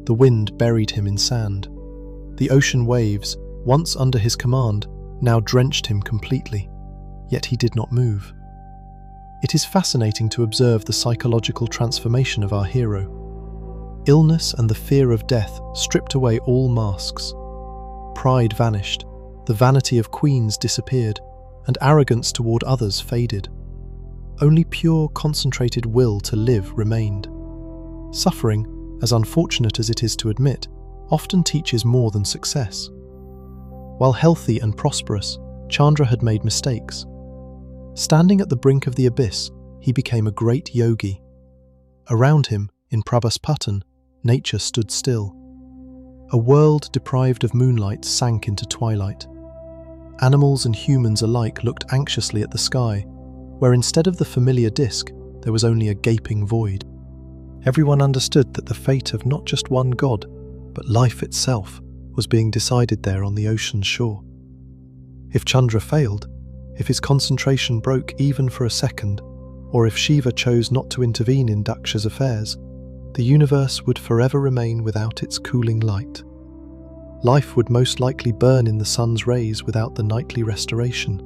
The wind buried him in sand. The ocean waves, once under his command, now drenched him completely, yet he did not move. It is fascinating to observe the psychological transformation of our hero. Illness and the fear of death stripped away all masks. Pride vanished, the vanity of queens disappeared, and arrogance toward others faded. Only pure, concentrated will to live remained. Suffering, as unfortunate as it is to admit, often teaches more than success. While healthy and prosperous, Chandra had made mistakes. Standing at the brink of the abyss, he became a great yogi. Around him, in Prabhaspatan, nature stood still. A world deprived of moonlight sank into twilight. Animals and humans alike looked anxiously at the sky, where instead of the familiar disk, there was only a gaping void. Everyone understood that the fate of not just one god, but life itself, was being decided there on the ocean's shore. If Chandra failed, if his concentration broke even for a second, or if Shiva chose not to intervene in Daksha's affairs, the universe would forever remain without its cooling light. Life would most likely burn in the sun's rays without the nightly restoration.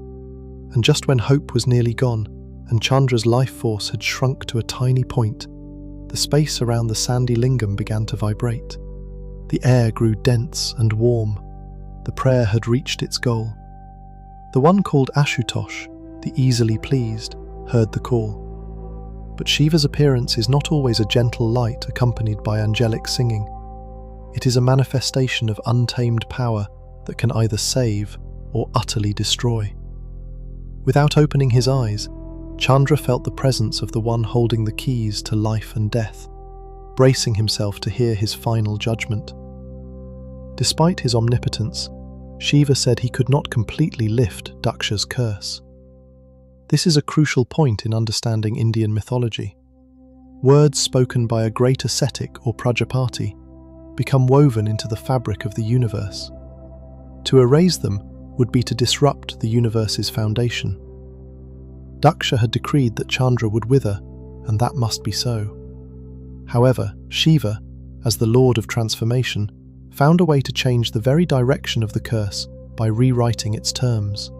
And just when hope was nearly gone, and Chandra's life force had shrunk to a tiny point, the space around the sandy lingam began to vibrate. The air grew dense and warm. The prayer had reached its goal. The one called Ashutosh, the easily pleased, heard the call. But Shiva's appearance is not always a gentle light accompanied by angelic singing. It is a manifestation of untamed power that can either save or utterly destroy. Without opening his eyes, Chandra felt the presence of the one holding the keys to life and death, bracing himself to hear his final judgment. Despite his omnipotence, Shiva said he could not completely lift Daksha's curse. This is a crucial point in understanding Indian mythology. Words spoken by a great ascetic or Prajapati become woven into the fabric of the universe. To erase them would be to disrupt the universe's foundation. Daksha had decreed that Chandra would wither, and that must be so. However, Shiva, as the Lord of Transformation, found a way to change the very direction of the curse by rewriting its terms.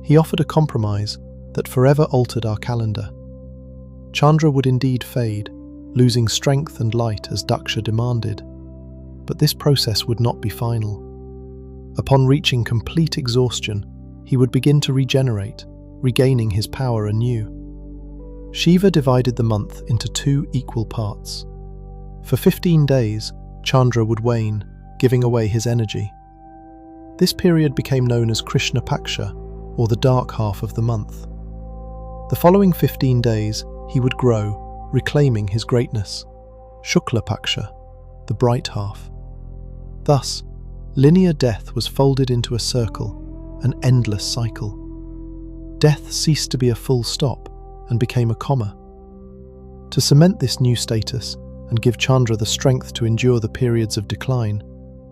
He offered a compromise that forever altered our calendar. Chandra would indeed fade, losing strength and light as Daksha demanded. But this process would not be final. Upon reaching complete exhaustion, he would begin to regenerate, regaining his power anew. Shiva divided the month into 2 equal parts. For 15 days, Chandra would wane, giving away his energy. This period became known as Krishna Paksha, or the dark half of the month. The following 15 days, he would grow, reclaiming his greatness. Shukla Paksha, the bright half. Thus, linear death was folded into a circle, an endless cycle. Death ceased to be a full stop and became a comma. To cement this new status and give Chandra the strength to endure the periods of decline,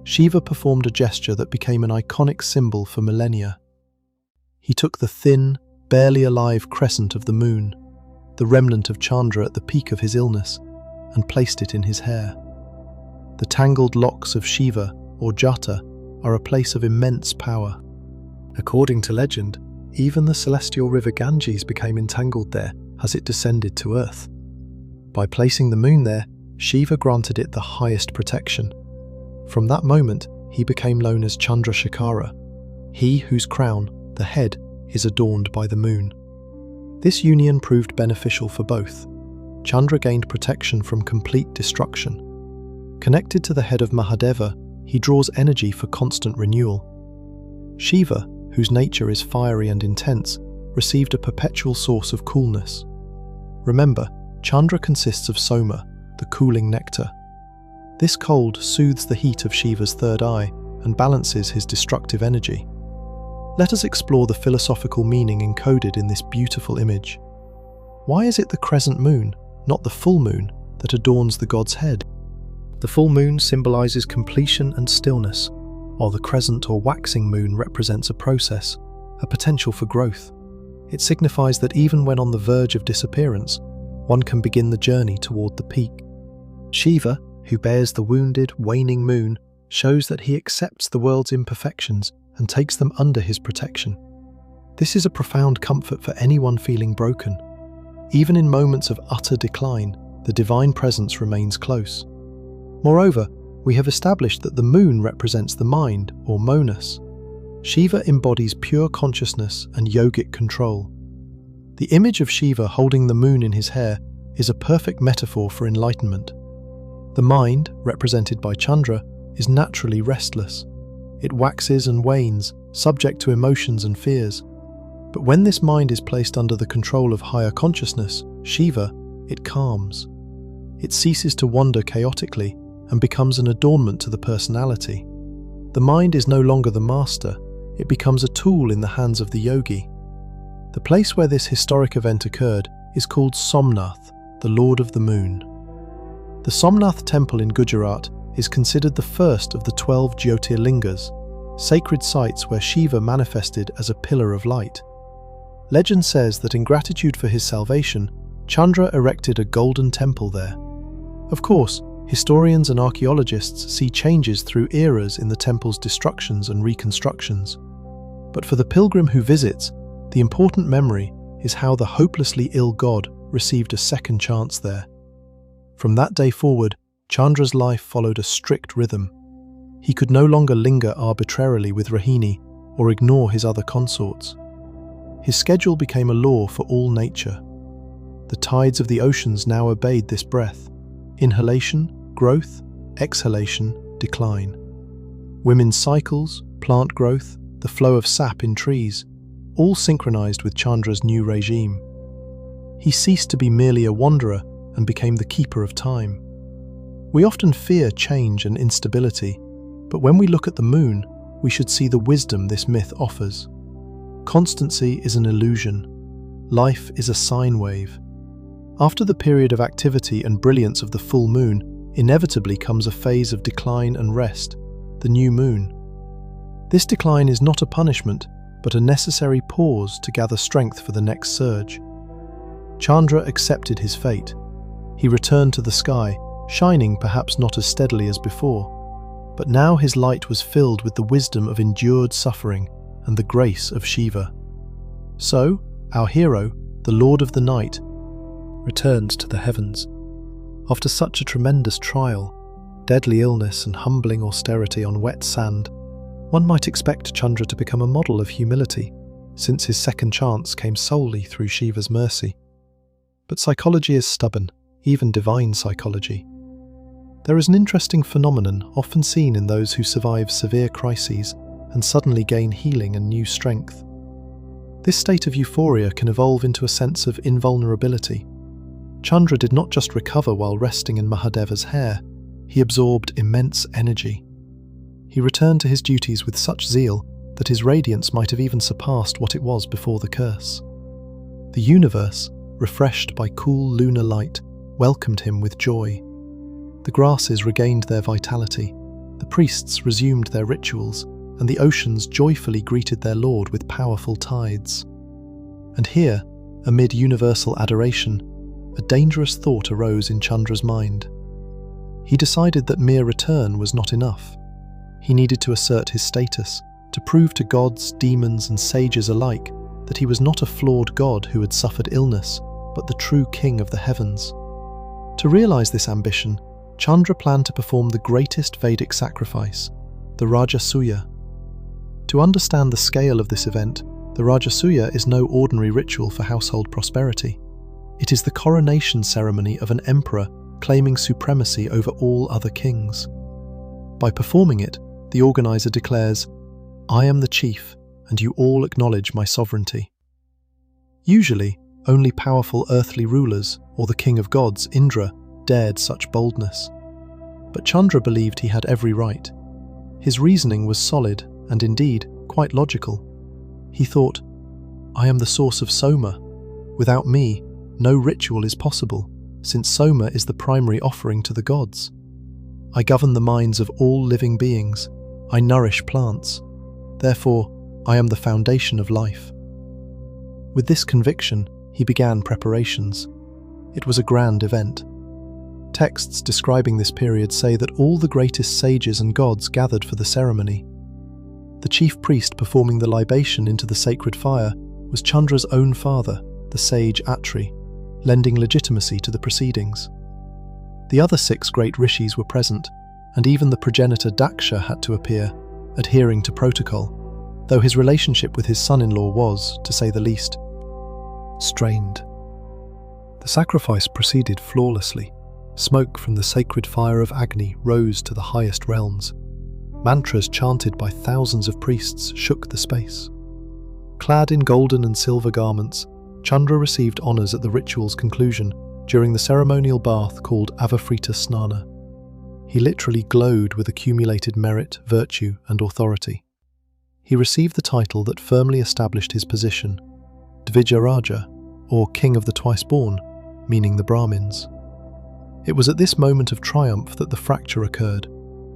Shiva performed a gesture that became an iconic symbol for millennia. He took the thin, barely alive crescent of the moon, the remnant of Chandra at the peak of his illness, and placed it in his hair. The tangled locks of Shiva, or Jata, are a place of immense power. According to legend, even the celestial river Ganges became entangled there as it descended to earth. By placing the moon there, Shiva granted it the highest protection. From that moment, he became known as Chandrasekhara, he whose crown, the head, is adorned by the moon. This union proved beneficial for both. Chandra gained protection from complete destruction. Connected to the head of Mahadeva, he draws energy for constant renewal. Shiva, whose nature is fiery and intense, received a perpetual source of coolness. Remember, Chandra consists of soma, the cooling nectar. This cold soothes the heat of Shiva's third eye and balances his destructive energy. Let us explore the philosophical meaning encoded in this beautiful image. Why is it the crescent moon, not the full moon, that adorns the god's head? The full moon symbolizes completion and stillness, while the crescent or waxing moon represents a process, a potential for growth. It signifies that even when on the verge of disappearance, one can begin the journey toward the peak. Shiva, who bears the wounded, waning moon, shows that he accepts the world's imperfections and takes them under his protection. This is a profound comfort for anyone feeling broken. Even in moments of utter decline, the divine presence remains close. Moreover, we have established that the moon represents the mind, or Monas. Shiva embodies pure consciousness and yogic control. The image of Shiva holding the moon in his hair is a perfect metaphor for enlightenment. The mind, represented by Chandra, is naturally restless. It waxes and wanes, subject to emotions and fears. But when this mind is placed under the control of higher consciousness, Shiva, it calms. It ceases to wander chaotically and becomes an adornment to the personality. The mind is no longer the master, it becomes a tool in the hands of the yogi. The place where this historic event occurred is called Somnath, the Lord of the Moon. The Somnath temple in Gujarat is considered the first of the 12 Jyotirlingas, sacred sites where Shiva manifested as a pillar of light. Legend says that in gratitude for his salvation, Chandra erected a golden temple there. Of course, historians and archaeologists see changes through eras in the temple's destructions and reconstructions. But for the pilgrim who visits, the important memory is how the hopelessly ill god received a second chance there. From that day forward, Chandra's life followed a strict rhythm. He could no longer linger arbitrarily with Rohini or ignore his other consorts. His schedule became a law for all nature. The tides of the oceans now obeyed this breath: inhalation, growth; exhalation, decline. Women's cycles, plant growth, the flow of sap in trees, all synchronized with Chandra's new regime. He ceased to be merely a wanderer and became the keeper of time. We often fear change and instability, but when we look at the moon, we should see the wisdom this myth offers. Constancy is an illusion. Life is a sine wave. After the period of activity and brilliance of the full moon, inevitably comes a phase of decline and rest, the new moon. This decline is not a punishment, but a necessary pause to gather strength for the next surge. Chandra accepted his fate. He returned to the sky, shining perhaps not as steadily as before, but now his light was filled with the wisdom of endured suffering and the grace of Shiva. So, our hero, the Lord of the Night, returned to the heavens. After such a tremendous trial, deadly illness and humbling austerity on wet sand, one might expect Chandra to become a model of humility, since his second chance came solely through Shiva's mercy. But psychology is stubborn, even divine psychology. There is an interesting phenomenon often seen in those who survive severe crises and suddenly gain healing and new strength. This state of euphoria can evolve into a sense of invulnerability. Chandra did not just recover while resting in Mahadeva's hair, he absorbed immense energy. He returned to his duties with such zeal that his radiance might have even surpassed what it was before the curse. The universe, refreshed by cool lunar light, welcomed him with joy. The grasses regained their vitality, the priests resumed their rituals, and the oceans joyfully greeted their lord with powerful tides. And here, amid universal adoration, a dangerous thought arose in Chandra's mind. He decided that mere return was not enough. He needed to assert his status, to prove to gods, demons, and sages alike that he was not a flawed god who had suffered illness, but the true king of the heavens. To realize this ambition, Chandra planned to perform the greatest Vedic sacrifice, the Rajasuya. To understand the scale of this event, the Rajasuya is no ordinary ritual for household prosperity. It is the coronation ceremony of an emperor claiming supremacy over all other kings. By performing it, the organizer declares, "I am the chief, and you all acknowledge my sovereignty." Usually, only powerful earthly rulers, or the king of gods, Indra, dared such boldness. But Chandra believed he had every right. His reasoning was solid and indeed quite logical. He thought, "I am the source of Soma. Without me, no ritual is possible, since Soma is the primary offering to the gods. I govern the minds of all living beings. I nourish plants. Therefore, I am the foundation of life." With this conviction, he began preparations. It was a grand event. Texts describing this period say that all the greatest sages and gods gathered for the ceremony. The chief priest performing the libation into the sacred fire was Chandra's own father, the sage Atri. lending legitimacy to the proceedings. The other 6 great rishis were present, and even the progenitor Daksha had to appear, adhering to protocol, though his relationship with his son-in-law was, to say the least, strained. The sacrifice proceeded flawlessly. Smoke from the sacred fire of Agni rose to the highest realms. Mantras chanted by thousands of priests shook the space. Clad in golden and silver garments, Chandra received honours at the ritual's conclusion during the ceremonial bath called Avavrita Snana. He literally glowed with accumulated merit, virtue, and authority. He received the title that firmly established his position, Dvija Raja, or King of the Twice-Born, meaning the Brahmins. It was at this moment of triumph that the fracture occurred,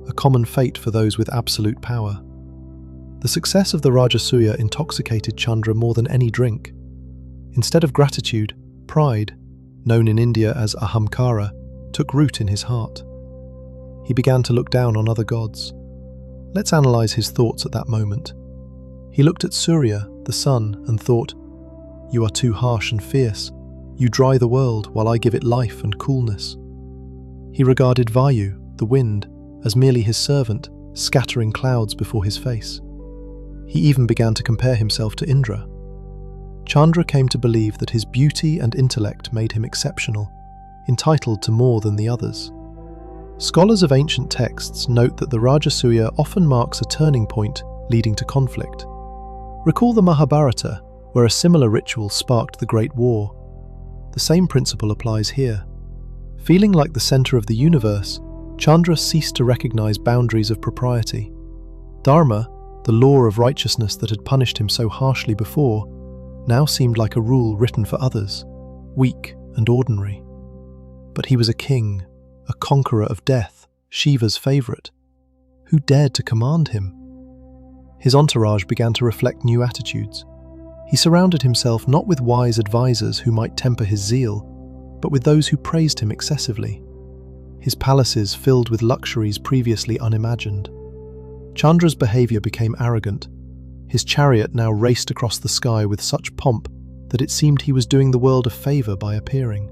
a common fate for those with absolute power. The success of the Rajasuya intoxicated Chandra more than any drink. Instead of gratitude, pride, known in India as ahamkara, took root in his heart. He began to look down on other gods. Let's analyze his thoughts at that moment. He looked at Surya, the sun, and thought, "You are too harsh and fierce. You dry the world while I give it life and coolness." He regarded Vayu, the wind, as merely his servant, scattering clouds before his face. He even began to compare himself to Indra. Chandra came to believe that his beauty and intellect made him exceptional, entitled to more than the others. Scholars of ancient texts note that the Rajasuya often marks a turning point leading to conflict. Recall the Mahabharata, where a similar ritual sparked the Great War. The same principle applies here. Feeling like the center of the universe, Chandra ceased to recognize boundaries of propriety. Dharma, the law of righteousness that had punished him so harshly before, now seemed like a rule written for others, weak and ordinary. But he was a king, a conqueror of death, Shiva's favorite. Who dared to command him? His entourage began to reflect new attitudes. He surrounded himself not with wise advisors who might temper his zeal, but with those who praised him excessively. His palaces filled with luxuries previously unimagined. Chandra's behavior became arrogant. His chariot now raced across the sky with such pomp that it seemed he was doing the world a favor by appearing.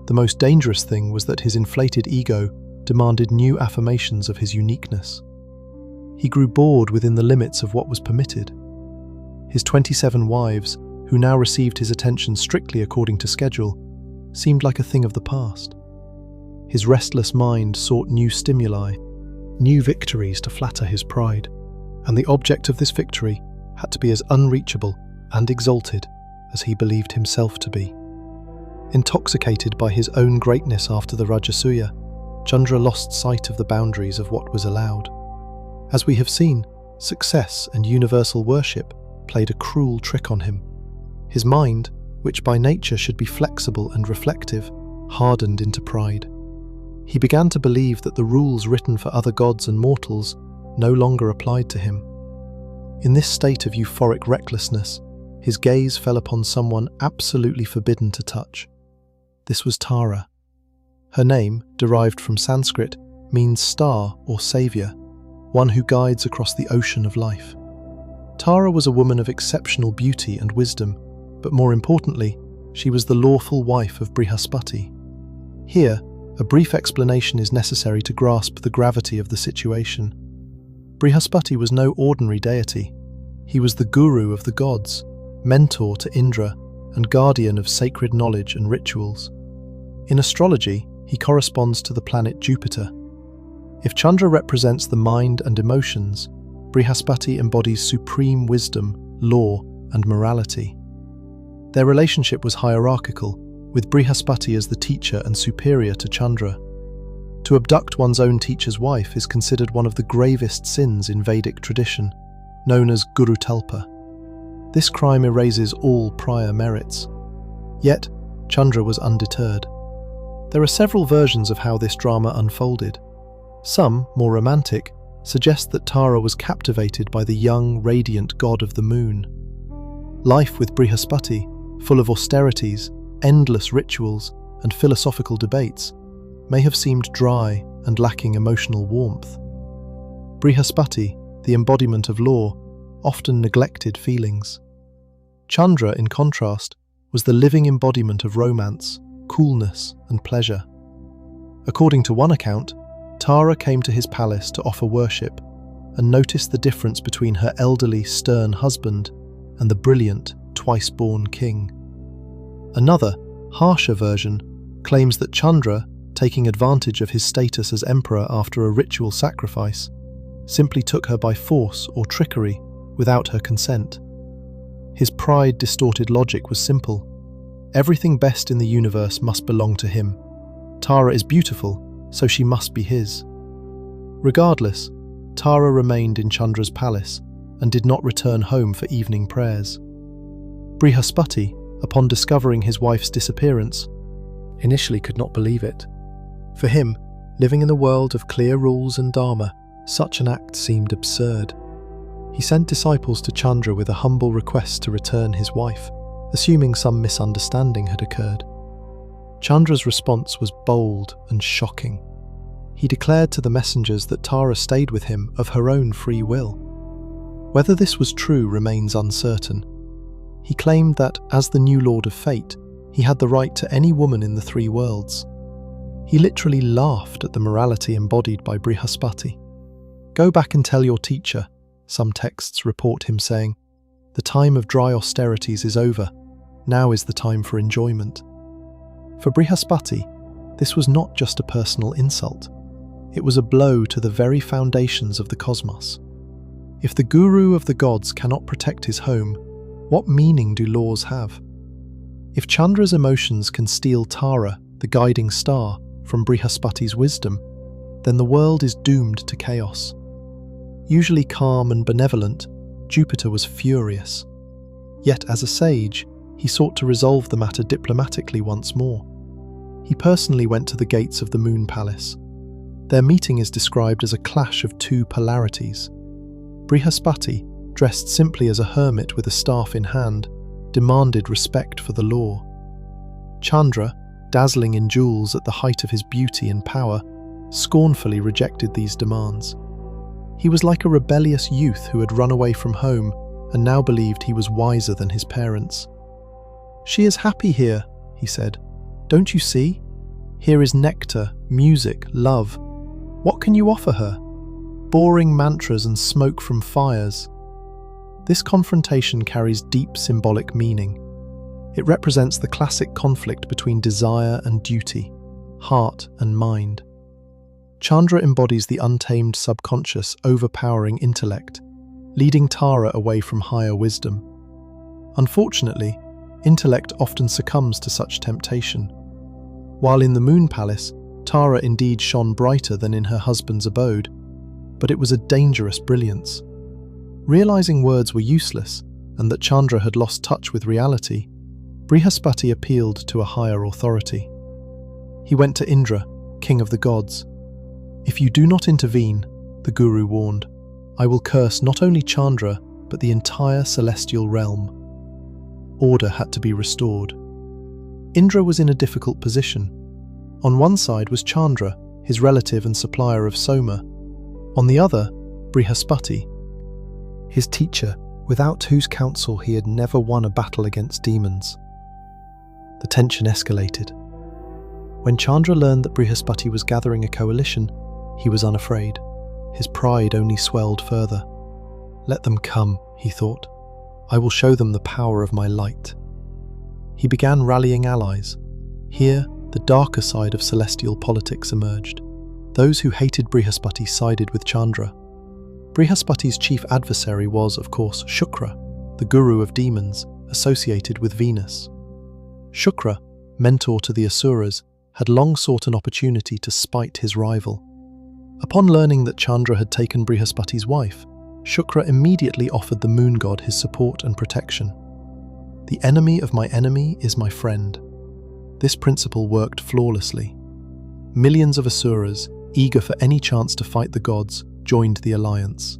The most dangerous thing was that his inflated ego demanded new affirmations of his uniqueness. He grew bored within the limits of what was permitted. His 27 wives, who now received his attention strictly according to schedule, seemed like a thing of the past. His restless mind sought new stimuli, new victories to flatter his pride, and the object of this victory had to be as unreachable and exalted as he believed himself to be. Intoxicated by his own greatness after the Rajasuya, Chandra lost sight of the boundaries of what was allowed. As we have seen, success and universal worship played a cruel trick on him. His mind, which by nature should be flexible and reflective, hardened into pride. He began to believe that the rules written for other gods and mortals no longer applied to him. In this state of euphoric recklessness, his gaze fell upon someone absolutely forbidden to touch. This was Tara. Her name, derived from Sanskrit, means star or saviour, one who guides across the ocean of life. Tara was a woman of exceptional beauty and wisdom, but more importantly, she was the lawful wife of Brihaspati. Here, a brief explanation is necessary to grasp the gravity of the situation. Brihaspati was no ordinary deity. He was the guru of the gods, mentor to Indra, and guardian of sacred knowledge and rituals. In astrology, he corresponds to the planet Jupiter. If Chandra represents the mind and emotions, Brihaspati embodies supreme wisdom, law, and morality. Their relationship was hierarchical, with Brihaspati as the teacher and superior to Chandra. To abduct one's own teacher's wife is considered one of the gravest sins in Vedic tradition, known as Guru Talpa. This crime erases all prior merits. Yet, Chandra was undeterred. There are several versions of how this drama unfolded. Some, more romantic, suggest that Tara was captivated by the young, radiant god of the moon. Life with Brihaspati, full of austerities, endless rituals, and philosophical debates, may have seemed dry and lacking emotional warmth. Brihaspati, the embodiment of law, often neglected feelings. Chandra, in contrast, was the living embodiment of romance, coolness, and pleasure. According to one account, Tara came to his palace to offer worship and noticed the difference between her elderly, stern husband and the brilliant, twice-born king. Another, harsher version claims that Chandra, taking advantage of his status as emperor after a ritual sacrifice, simply took her by force or trickery without her consent. His pride-distorted logic was simple. Everything best in the universe must belong to him. Tara is beautiful, so she must be his. Regardless, Tara remained in Chandra's palace and did not return home for evening prayers. Brihaspati, upon discovering his wife's disappearance, initially could not believe it. For him, living in a world of clear rules and dharma, such an act seemed absurd. He sent disciples to Chandra with a humble request to return his wife, assuming some misunderstanding had occurred. Chandra's response was bold and shocking. He declared to the messengers that Tara stayed with him of her own free will. Whether this was true remains uncertain. He claimed that, as the new Lord of Fate, he had the right to any woman in the three worlds. He literally laughed at the morality embodied by Brihaspati. "Go back and tell your teacher," some texts report him saying, "the time of dry austerities is over. Now is the time for enjoyment." For Brihaspati, this was not just a personal insult. It was a blow to the very foundations of the cosmos. If the guru of the gods cannot protect his home, what meaning do laws have? If Chandra's emotions can steal Tara, the guiding star, from Brihaspati's wisdom, then the world is doomed to chaos. Usually calm and benevolent, Jupiter was furious. Yet as a sage, he sought to resolve the matter diplomatically once more. He personally went to the gates of the Moon Palace. Their meeting is described as a clash of two polarities. Brihaspati, dressed simply as a hermit with a staff in hand, demanded respect for the law. Chandra, dazzling in jewels at the height of his beauty and power, scornfully rejected these demands. He was like a rebellious youth who had run away from home and now believed he was wiser than his parents. "She is happy here," he said. "Don't you see? Here is nectar, music, love. What can you offer her? Boring mantras and smoke from fires." This confrontation carries deep symbolic meaning. It represents the classic conflict between desire and duty, heart and mind. Chandra embodies the untamed subconscious overpowering intellect, leading Tara away from higher wisdom. Unfortunately, intellect often succumbs to such temptation. While in the Moon Palace, Tara indeed shone brighter than in her husband's abode, but it was a dangerous brilliance. Realizing words were useless and that Chandra had lost touch with reality, Brihaspati appealed to a higher authority. He went to Indra, king of the gods. "If you do not intervene," the guru warned, "I will curse not only Chandra but the entire celestial realm." Order had to be restored. Indra was in a difficult position. On one side was Chandra, his relative and supplier of Soma. On the other, Brihaspati, his teacher, without whose counsel he had never won a battle against demons. The tension escalated. When Chandra learned that Brihaspati was gathering a coalition, he was unafraid. His pride only swelled further. "Let them come," he thought. "I will show them the power of my light." He began rallying allies. Here, the darker side of celestial politics emerged. Those who hated Brihaspati sided with Chandra. Brihaspati's chief adversary was, of course, Shukra, the guru of demons, associated with Venus. Shukra, mentor to the Asuras, had long sought an opportunity to spite his rival. Upon learning that Chandra had taken Brihaspati's wife, Shukra immediately offered the moon god his support and protection. "The enemy of my enemy is my friend." This principle worked flawlessly. Millions of Asuras, eager for any chance to fight the gods, joined the alliance.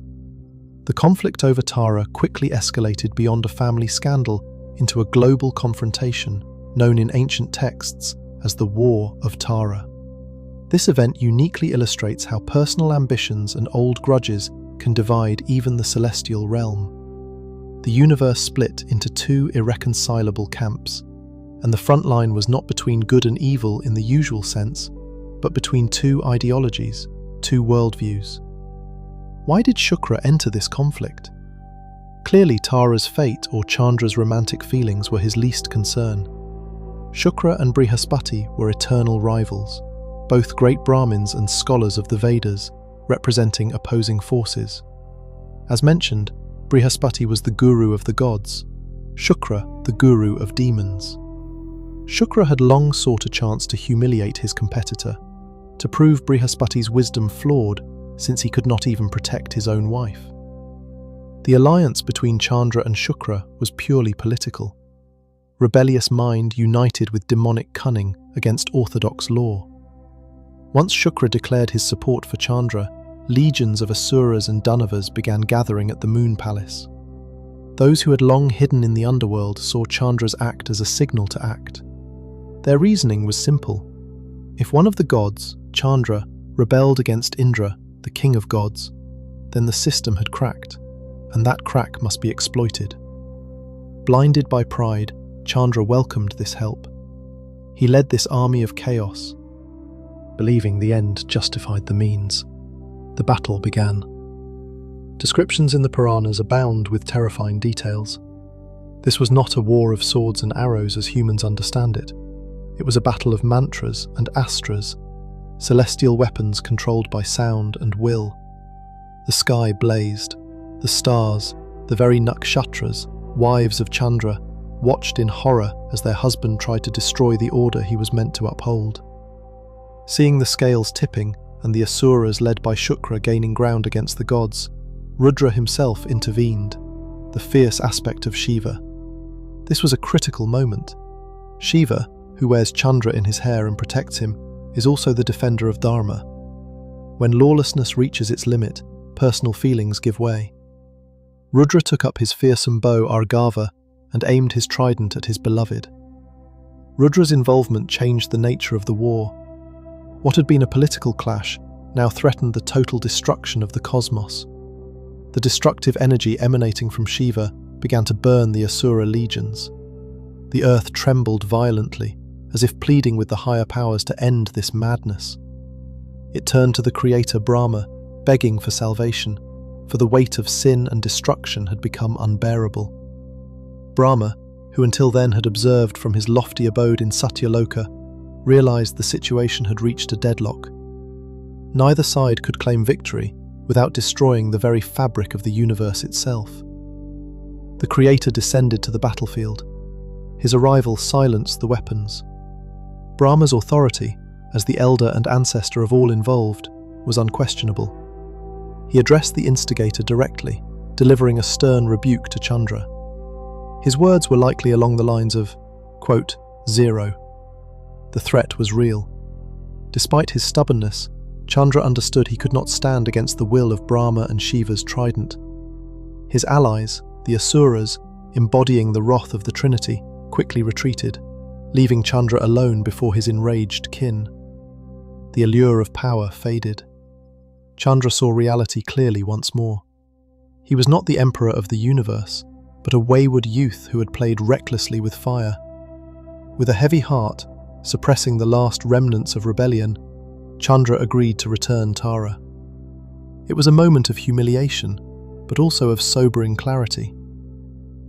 The conflict over Tara quickly escalated beyond a family scandal into a global confrontation, known in ancient texts as the War of Tara. This event uniquely illustrates how personal ambitions and old grudges can divide even the celestial realm. The universe split into two irreconcilable camps, and the front line was not between good and evil in the usual sense, but between two ideologies, two worldviews. Why did Shukra enter this conflict? Clearly, Tara's fate or Chandra's romantic feelings were his least concern. Shukra and Brihaspati were eternal rivals, both great Brahmins and scholars of the Vedas, representing opposing forces. As mentioned, Brihaspati was the guru of the gods, Shukra the guru of demons. Shukra had long sought a chance to humiliate his competitor, to prove Brihaspati's wisdom flawed since he could not even protect his own wife. The alliance between Chandra and Shukra was purely political. Rebellious mind united with demonic cunning against orthodox law. Once Shukra declared his support for Chandra, legions of Asuras and Danavas began gathering at the Moon Palace. Those who had long hidden in the underworld saw Chandra's act as a signal to act. Their reasoning was simple. If one of the gods, Chandra, rebelled against Indra, the king of gods, then the system had cracked, and that crack must be exploited. Blinded by pride, Chandra welcomed this help. He led this army of chaos. Believing the end justified the means, the battle began. Descriptions in the Puranas abound with terrifying details. This was not a war of swords and arrows as humans understand it. It was a battle of mantras and astras, celestial weapons controlled by sound and will. The sky blazed. The stars, the very nakshatras, wives of Chandra, watched in horror as their husband tried to destroy the order he was meant to uphold. Seeing the scales tipping and the Asuras led by Shukra gaining ground against the gods, Rudra himself intervened, the fierce aspect of Shiva. This was a critical moment. Shiva, who wears Chandra in his hair and protects him, is also the defender of Dharma. When lawlessness reaches its limit, personal feelings give way. Rudra took up his fearsome bow Argava and aimed his trident at his beloved. Rudra's involvement changed the nature of the war. What had been a political clash now threatened the total destruction of the cosmos. The destructive energy emanating from Shiva began to burn the Asura legions. The earth trembled violently, as if pleading with the higher powers to end this madness. It turned to the creator Brahma, begging for salvation, for the weight of sin and destruction had become unbearable. Brahma, who until then had observed from his lofty abode in Satyaloka, realized the situation had reached a deadlock. Neither side could claim victory without destroying the very fabric of the universe itself. The Creator descended to the battlefield. His arrival silenced the weapons. Brahma's authority, as the elder and ancestor of all involved, was unquestionable. He addressed the instigator directly, delivering a stern rebuke to Chandra. His words were likely along the lines of, quote, "Zero." The threat was real. Despite his stubbornness, Chandra understood he could not stand against the will of Brahma and Shiva's trident. His allies, the Asuras, embodying the wrath of the Trinity, quickly retreated, leaving Chandra alone before his enraged kin. The allure of power faded. Chandra saw reality clearly once more. He was not the emperor of the universe, but a wayward youth who had played recklessly with fire. With a heavy heart, suppressing the last remnants of rebellion, Chandra agreed to return Tara. It was a moment of humiliation, but also of sobering clarity.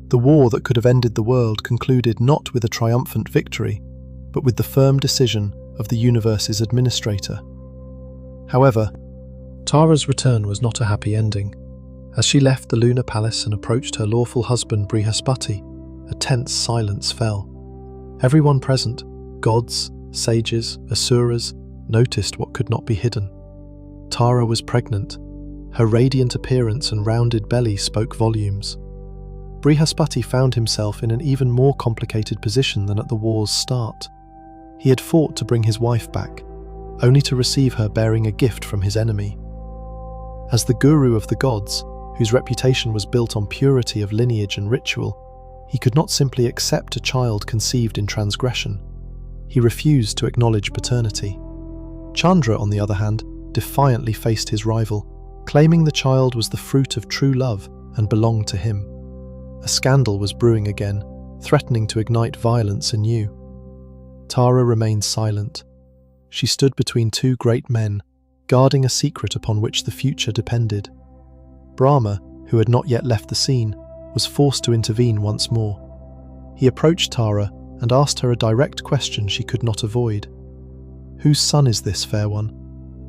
The war that could have ended the world concluded not with a triumphant victory, but with the firm decision of the universe's administrator. However, Tara's return was not a happy ending. As she left the lunar palace and approached her lawful husband Brihaspati, a tense silence fell. Everyone present, gods, sages, asuras, noticed what could not be hidden. Tara was pregnant. Her radiant appearance and rounded belly spoke volumes. Brihaspati found himself in an even more complicated position than at the war's start. He had fought to bring his wife back, only to receive her bearing a gift from his enemy. As the guru of the gods, whose reputation was built on purity of lineage and ritual, he could not simply accept a child conceived in transgression. He refused to acknowledge paternity. Chandra, on the other hand, defiantly faced his rival, claiming the child was the fruit of true love and belonged to him. A scandal was brewing again, threatening to ignite violence anew. Tara remained silent. She stood between two great men, guarding a secret upon which the future depended. Brahma, who had not yet left the scene, was forced to intervene once more. He approached Tara and asked her a direct question she could not avoid. "Whose son is this, fair one?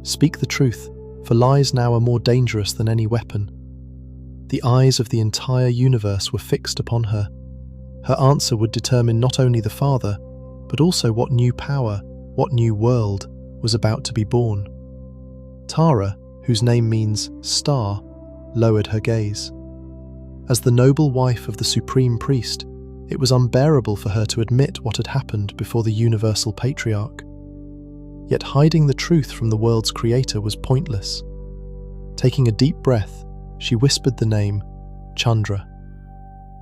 Speak the truth, for lies now are more dangerous than any weapon." The eyes of the entire universe were fixed upon her. Her answer would determine not only the father, but also what new power, what new world, was about to be born. Tara, whose name means star, lowered her gaze. As the noble wife of the supreme priest, it was unbearable for her to admit what had happened before the universal patriarch. Yet hiding the truth from the world's creator was pointless. Taking a deep breath, she whispered the name, Chandra.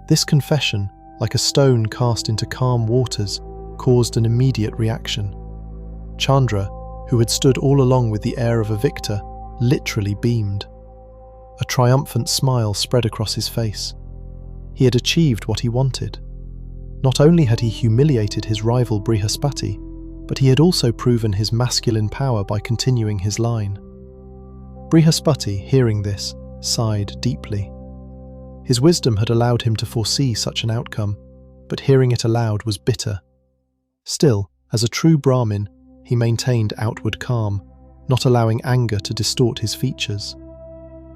This confession, like a stone cast into calm waters, caused an immediate reaction. Chandra, who had stood all along with the air of a victor, literally beamed. A triumphant smile spread across his face. He had achieved what he wanted. Not only had he humiliated his rival Brihaspati, but he had also proven his masculine power by continuing his line. Brihaspati, hearing this, sighed deeply. His wisdom had allowed him to foresee such an outcome, but hearing it aloud was bitter. Still, as a true Brahmin, he maintained outward calm, not allowing anger to distort his features.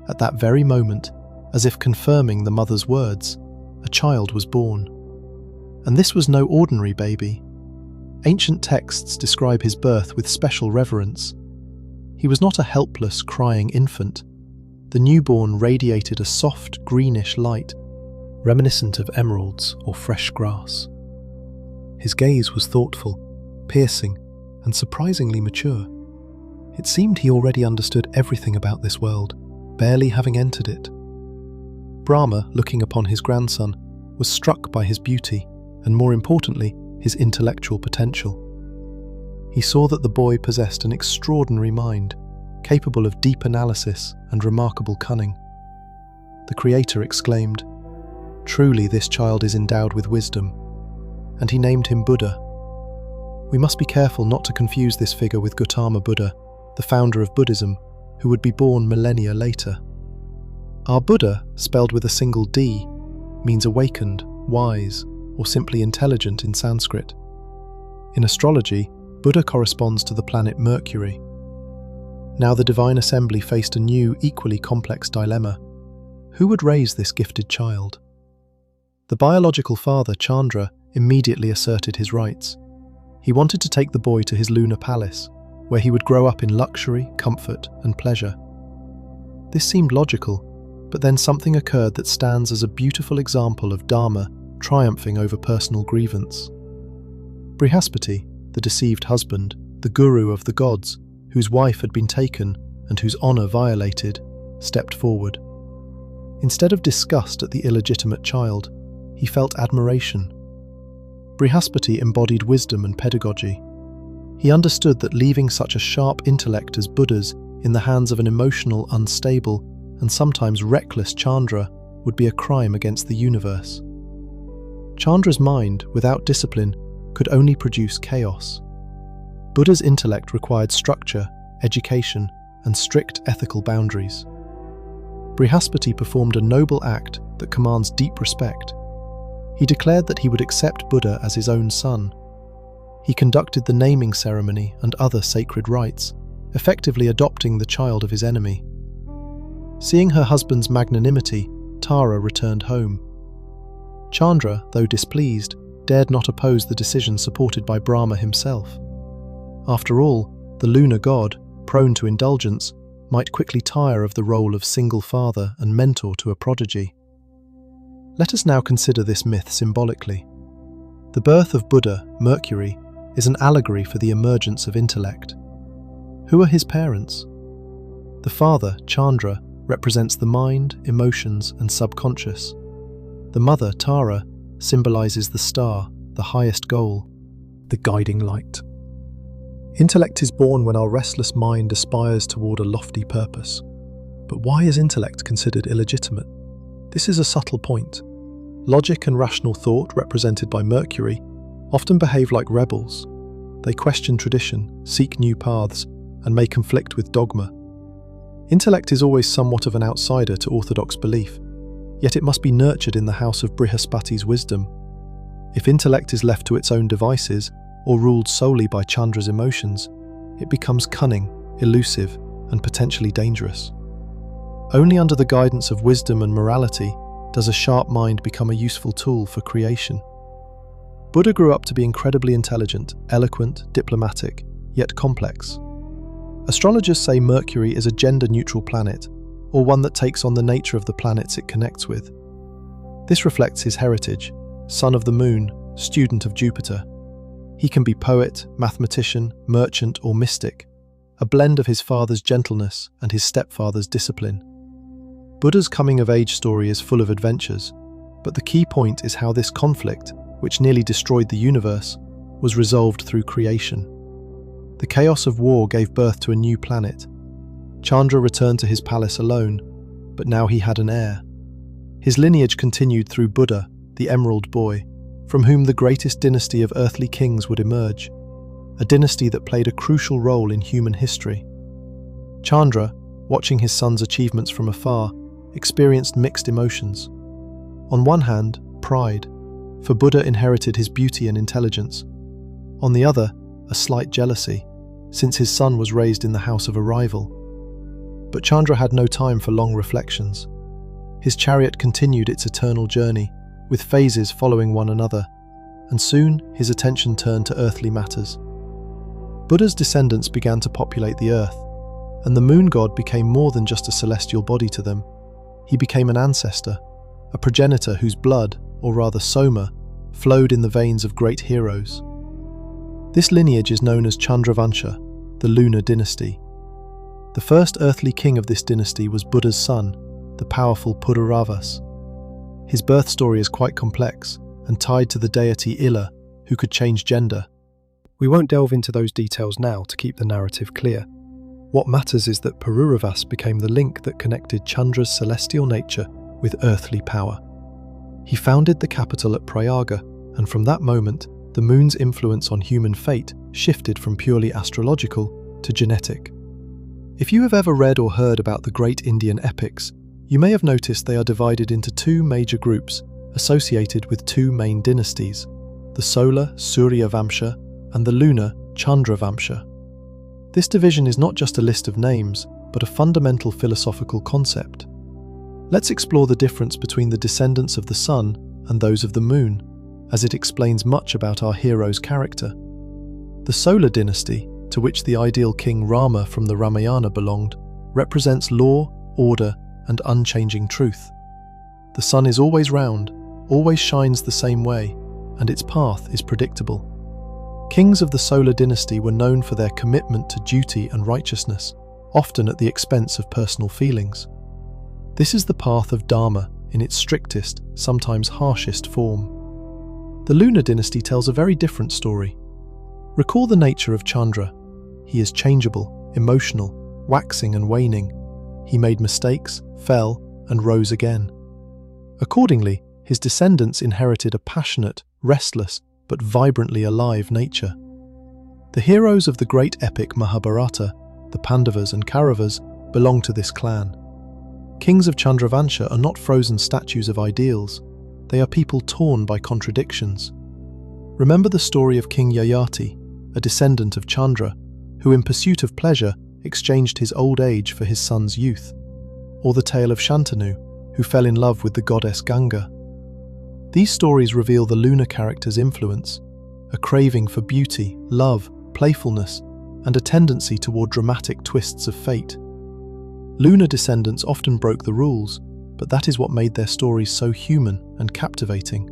At that very moment, as if confirming the mother's words, a child was born. And this was no ordinary baby. Ancient texts describe his birth with special reverence. He was not a helpless, crying infant. The newborn radiated a soft, greenish light, reminiscent of emeralds or fresh grass. His gaze was thoughtful, piercing, and surprisingly mature. It seemed he already understood everything about this world, barely having entered it. Brahma, looking upon his grandson, was struck by his beauty, and more importantly, his intellectual potential. He saw that the boy possessed an extraordinary mind, capable of deep analysis and remarkable cunning. The Creator exclaimed, "Truly this child is endowed with wisdom," and he named him Buddha. We must be careful not to confuse this figure with Gautama Buddha, the founder of Buddhism, who would be born millennia later. Our Buddha, spelled with a single D, means awakened, wise, or simply intelligent in Sanskrit. In astrology, Buddha corresponds to the planet Mercury. Now the Divine Assembly faced a new, equally complex dilemma. Who would raise this gifted child? The biological father, Chandra, immediately asserted his rights. He wanted to take the boy to his lunar palace, where he would grow up in luxury, comfort, and pleasure. This seemed logical, but then something occurred that stands as a beautiful example of Dharma triumphing over personal grievance. Brihaspati, the deceived husband, the guru of the gods, whose wife had been taken and whose honour violated, stepped forward. Instead of disgust at the illegitimate child, he felt admiration. Brihaspati embodied wisdom and pedagogy. He understood that leaving such a sharp intellect as Buddha's in the hands of an emotional, unstable, and sometimes reckless Chandra would be a crime against the universe. Chandra's mind, without discipline, could only produce chaos. Buddha's intellect required structure, education, and strict ethical boundaries. Brihaspati performed a noble act that commands deep respect. He declared that he would accept Buddha as his own son. He conducted the naming ceremony and other sacred rites, effectively adopting the child of his enemy. Seeing her husband's magnanimity, Tara returned home. Chandra, though displeased, dared not oppose the decision supported by Brahma himself. After all, the lunar god, prone to indulgence, might quickly tire of the role of single father and mentor to a prodigy. Let us now consider this myth symbolically. The birth of Buddha, Mercury, is an allegory for the emergence of intellect. Who are his parents? The father, Chandra, represents the mind, emotions, and subconscious. The mother, Tara, symbolizes the star, the highest goal, the guiding light. Intellect is born when our restless mind aspires toward a lofty purpose. But why is intellect considered illegitimate? This is a subtle point. Logic and rational thought, represented by Mercury, often behave like rebels. They question tradition, seek new paths, and may conflict with dogma. Intellect is always somewhat of an outsider to orthodox belief, yet it must be nurtured in the house of Brihaspati's wisdom. If intellect is left to its own devices, or ruled solely by Chandra's emotions, it becomes cunning, elusive, and potentially dangerous. Only under the guidance of wisdom and morality does a sharp mind become a useful tool for creation. Buddha grew up to be incredibly intelligent, eloquent, diplomatic, yet complex. Astrologers say Mercury is a gender-neutral planet, or one that takes on the nature of the planets it connects with. This reflects his heritage: son of the moon, student of Jupiter. He can be poet, mathematician, merchant, or mystic, a blend of his father's gentleness and his stepfather's discipline. Buddha's coming-of-age story is full of adventures, but the key point is how this conflict, which nearly destroyed the universe, was resolved through creation. The chaos of war gave birth to a new planet. Chandra returned to his palace alone, but now he had an heir. His lineage continued through Buddha, the Emerald Boy, from whom the greatest dynasty of earthly kings would emerge, a dynasty that played a crucial role in human history. Chandra, watching his son's achievements from afar, experienced mixed emotions. On one hand, pride, for Buddha inherited his beauty and intelligence. On the other, a slight jealousy, since his son was raised in the house of a rival. But Chandra had no time for long reflections. His chariot continued its eternal journey, with phases following one another, and soon his attention turned to earthly matters. Buddha's descendants began to populate the earth, and the moon god became more than just a celestial body to them. He became an ancestor, a progenitor whose blood, or rather soma, flowed in the veins of great heroes. This lineage is known as Chandravansha, the lunar dynasty. The first earthly king of this dynasty was Buddha's son, the powerful Pururavas. His birth story is quite complex and tied to the deity Ila, who could change gender. We won't delve into those details now to keep the narrative clear. What matters is that Pururavas became the link that connected Chandra's celestial nature with earthly power. He founded the capital at Prayaga, and from that moment, the moon's influence on human fate shifted from purely astrological to genetic. If you have ever read or heard about the great Indian epics, you may have noticed they are divided into two major groups associated with two main dynasties, the solar Surya Vamsha and the lunar Chandra Vamsha. This division is not just a list of names, but a fundamental philosophical concept. Let's explore the difference between the descendants of the sun and those of the moon, as it explains much about our hero's character. The solar dynasty, to which the ideal king Rama from the Ramayana belonged, represents law, order, and unchanging truth. The sun is always round, always shines the same way, and its path is predictable. Kings of the solar dynasty were known for their commitment to duty and righteousness, often at the expense of personal feelings. This is the path of Dharma in its strictest, sometimes harshest form. The lunar dynasty tells a very different story. Recall the nature of Chandra. He is changeable, emotional, waxing and waning. He made mistakes, fell, and rose again. Accordingly, his descendants inherited a passionate, restless, but vibrantly alive nature. The heroes of the great epic Mahabharata, the Pandavas and Kauravas, belong to this clan. Kings of Chandravansha are not frozen statues of ideals. They are people torn by contradictions. Remember the story of King Yayati, a descendant of Chandra, who in pursuit of pleasure exchanged his old age for his son's youth. Or the tale of Shantanu, who fell in love with the goddess Ganga. These stories reveal the lunar character's influence, a craving for beauty, love, playfulness, and a tendency toward dramatic twists of fate. Lunar descendants often broke the rules, but that is what made their stories so human and captivating.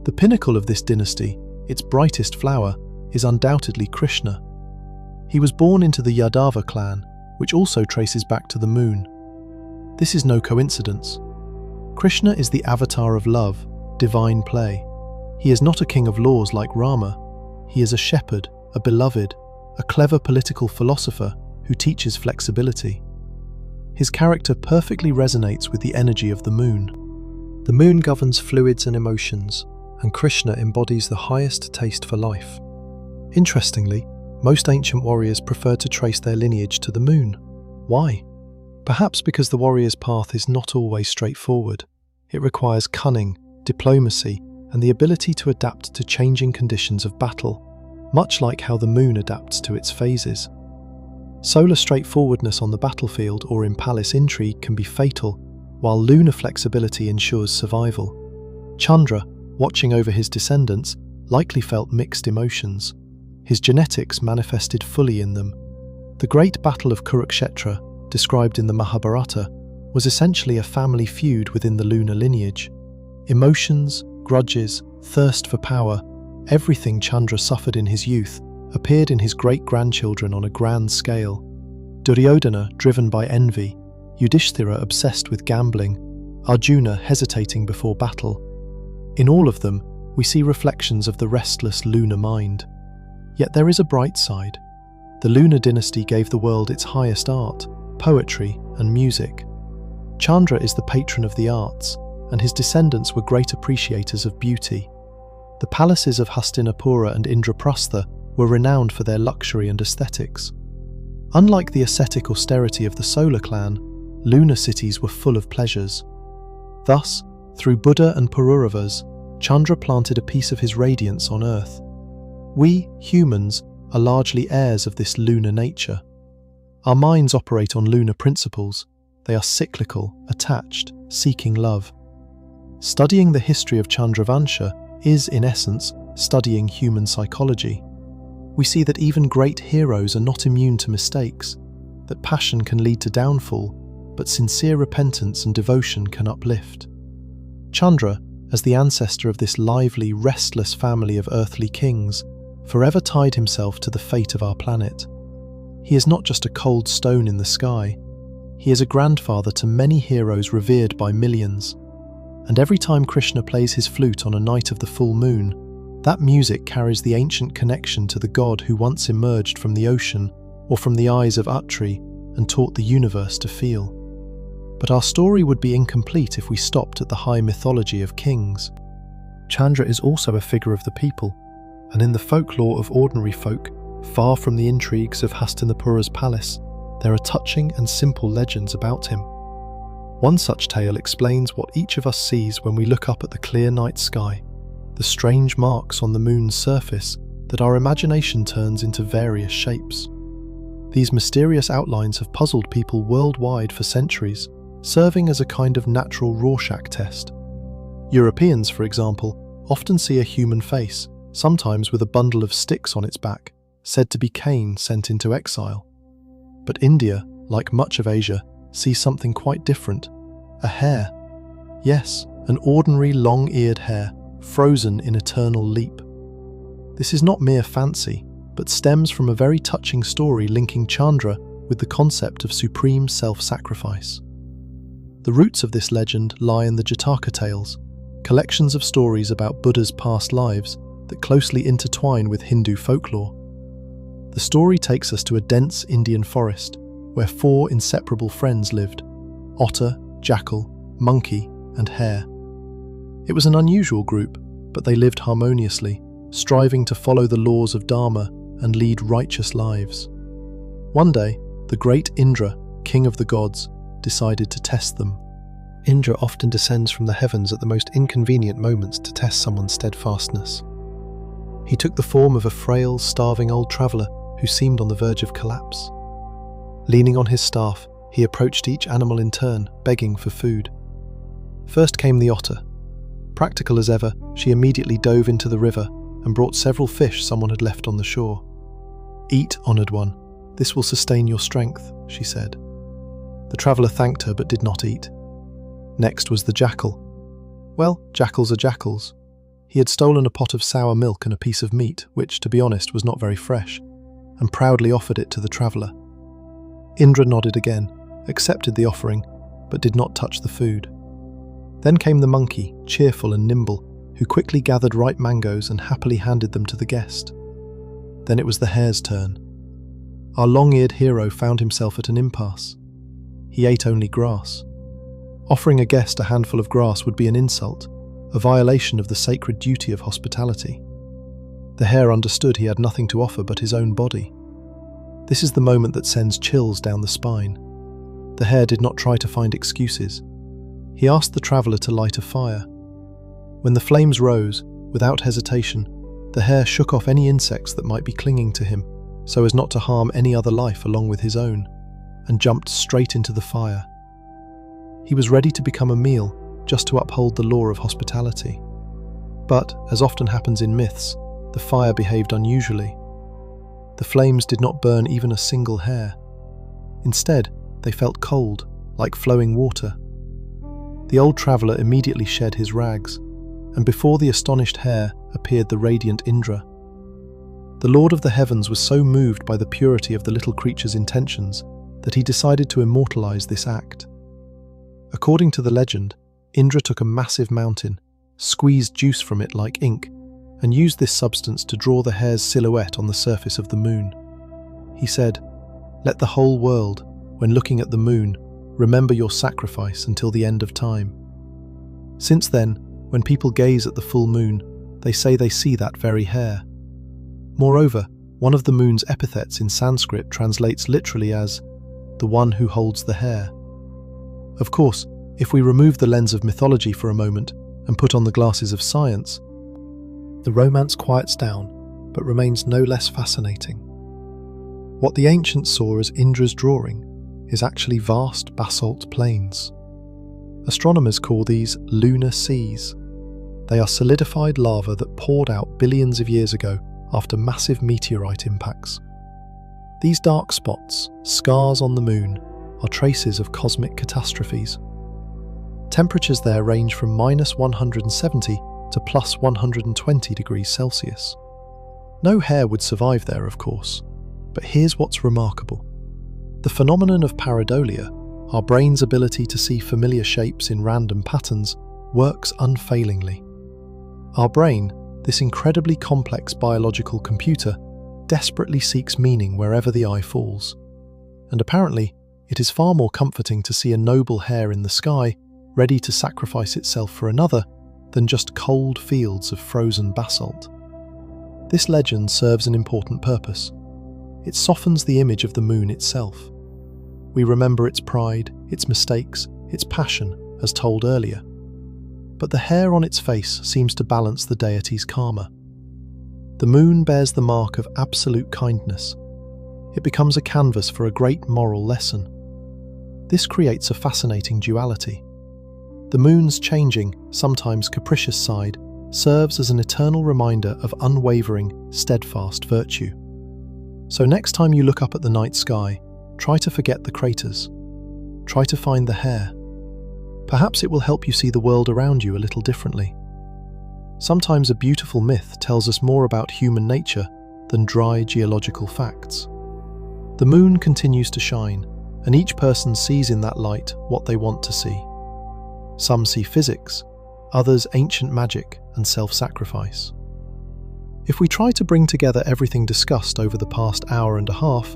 The pinnacle of this dynasty, its brightest flower, is undoubtedly Krishna. He was born into the Yadava clan, which also traces back to the moon. This is no coincidence. Krishna is the avatar of love, divine play. He is not a king of laws like Rama. He is a shepherd, a beloved, a clever political philosopher who teaches flexibility. His character perfectly resonates with the energy of the moon. The moon governs fluids and emotions, and Krishna embodies the highest taste for life. Interestingly, most ancient warriors preferred to trace their lineage to the moon. Why? Perhaps because the warrior's path is not always straightforward. It requires cunning, diplomacy, and the ability to adapt to changing conditions of battle, much like how the moon adapts to its phases. Solar straightforwardness on the battlefield or in palace intrigue can be fatal, while lunar flexibility ensures survival. Chandra, watching over his descendants, likely felt mixed emotions. His genetics manifested fully in them. The Great Battle of Kurukshetra, described in the Mahabharata, was essentially a family feud within the lunar lineage. Emotions, grudges, thirst for power, everything Chandra suffered in his youth appeared in his great-grandchildren on a grand scale. Duryodhana, driven by envy, Yudhishthira obsessed with gambling, Arjuna hesitating before battle. In all of them, we see reflections of the restless lunar mind. Yet there is a bright side. The lunar dynasty gave the world its highest art, poetry and music. Chandra is the patron of the arts, and his descendants were great appreciators of beauty. The palaces of Hastinapura and Indraprastha were renowned for their luxury and aesthetics. Unlike the ascetic austerity of the solar clan, lunar cities were full of pleasures. Thus, through Buddha and Pururavas, Chandra planted a piece of his radiance on earth. We, humans, are largely heirs of this lunar nature. Our minds operate on lunar principles. They are cyclical, attached, seeking love. Studying the history of Chandravansha is, in essence, studying human psychology. We see that even great heroes are not immune to mistakes, that passion can lead to downfall, but sincere repentance and devotion can uplift. Chandra, as the ancestor of this lively, restless family of earthly kings, forever tied himself to the fate of our planet. He is not just a cold stone in the sky. He is a grandfather to many heroes revered by millions. And every time Krishna plays his flute on a night of the full moon, that music carries the ancient connection to the god who once emerged from the ocean or from the eyes of Atri and taught the universe to feel. But our story would be incomplete if we stopped at the high mythology of kings. Chandra is also a figure of the people, and in the folklore of ordinary folk, far from the intrigues of Hastinapura's palace, there are touching and simple legends about him. One such tale explains what each of us sees when we look up at the clear night sky, the strange marks on the moon's surface that our imagination turns into various shapes. These mysterious outlines have puzzled people worldwide for centuries, serving as a kind of natural Rorschach test. Europeans, for example, often see a human face, sometimes with a bundle of sticks on its back, said to be Cain sent into exile. But India, like much of Asia, sees something quite different. A hare. Yes, an ordinary long-eared hare, frozen in eternal leap. This is not mere fancy, but stems from a very touching story linking Chandra with the concept of supreme self-sacrifice. The roots of this legend lie in the Jataka tales, collections of stories about Buddha's past lives that closely intertwine with Hindu folklore. The story takes us to a dense Indian forest where 4 inseparable friends lived: otter, jackal, monkey, and hare. It was an unusual group, but they lived harmoniously, striving to follow the laws of Dharma and lead righteous lives. One day, the great Indra, king of the gods, decided to test them. Indra often descends from the heavens at the most inconvenient moments to test someone's steadfastness. He took the form of a frail, starving old traveller who seemed on the verge of collapse. Leaning on his staff, he approached each animal in turn, begging for food. First came the otter. Practical as ever, she immediately dove into the river and brought several fish someone had left on the shore. "Eat, honoured one. This will sustain your strength," she said. The traveller thanked her but did not eat. Next was the jackal. Well, jackals are jackals. He had stolen a pot of sour milk and a piece of meat, which, to be honest, was not very fresh, and proudly offered it to the traveller. Indra nodded again, accepted the offering, but did not touch the food. Then came the monkey, cheerful and nimble, who quickly gathered ripe mangoes and happily handed them to the guest. Then it was the hare's turn. Our long-eared hero found himself at an impasse. He ate only grass. Offering a guest a handful of grass would be an insult, a violation of the sacred duty of hospitality. The hare understood he had nothing to offer but his own body. This is the moment that sends chills down the spine. The hare did not try to find excuses. He asked the traveller to light a fire. When the flames rose, without hesitation, the hare shook off any insects that might be clinging to him, so as not to harm any other life along with his own, and jumped straight into the fire. He was ready to become a meal, just to uphold the law of hospitality. But, as often happens in myths, the fire behaved unusually. The flames did not burn even a single hair. Instead, they felt cold, like flowing water. The old traveller immediately shed his rags, and before the astonished hare appeared the radiant Indra. The Lord of the Heavens was so moved by the purity of the little creature's intentions that he decided to immortalize this act. According to the legend, Indra took a massive mountain, squeezed juice from it like ink, and used this substance to draw the hare's silhouette on the surface of the moon. He said, "Let the whole world, when looking at the moon, remember your sacrifice until the end of time." Since then, when people gaze at the full moon, they say they see that very hare. Moreover, one of the moon's epithets in Sanskrit translates literally as the one who holds the hare. Of course, if we remove the lens of mythology for a moment and put on the glasses of science, the romance quiets down, but remains no less fascinating. What the ancients saw as Indra's drawing is actually vast basalt plains. Astronomers call these lunar seas. They are solidified lava that poured out billions of years ago after massive meteorite impacts. These dark spots, scars on the moon, are traces of cosmic catastrophes. Temperatures there range from -170 to +120 degrees Celsius. No hare would survive there, of course, but here's what's remarkable. The phenomenon of pareidolia, our brain's ability to see familiar shapes in random patterns, works unfailingly. Our brain, this incredibly complex biological computer, desperately seeks meaning wherever the eye falls. And apparently, it is far more comforting to see a noble hare in the sky, ready to sacrifice itself for another, than just cold fields of frozen basalt. This legend serves an important purpose. It softens the image of the moon itself. We remember its pride, its mistakes, its passion, as told earlier. But the hair on its face seems to balance the deity's karma. The moon bears the mark of absolute kindness. It becomes a canvas for a great moral lesson. This creates a fascinating duality. The moon's changing, sometimes capricious side serves as an eternal reminder of unwavering, steadfast virtue. So next time you look up at the night sky, try to forget the craters. Try to find the hare. Perhaps it will help you see the world around you a little differently. Sometimes a beautiful myth tells us more about human nature than dry geological facts. The moon continues to shine, and each person sees in that light what they want to see. Some see physics, others ancient magic and self-sacrifice. If we try to bring together everything discussed over the past hour and a half,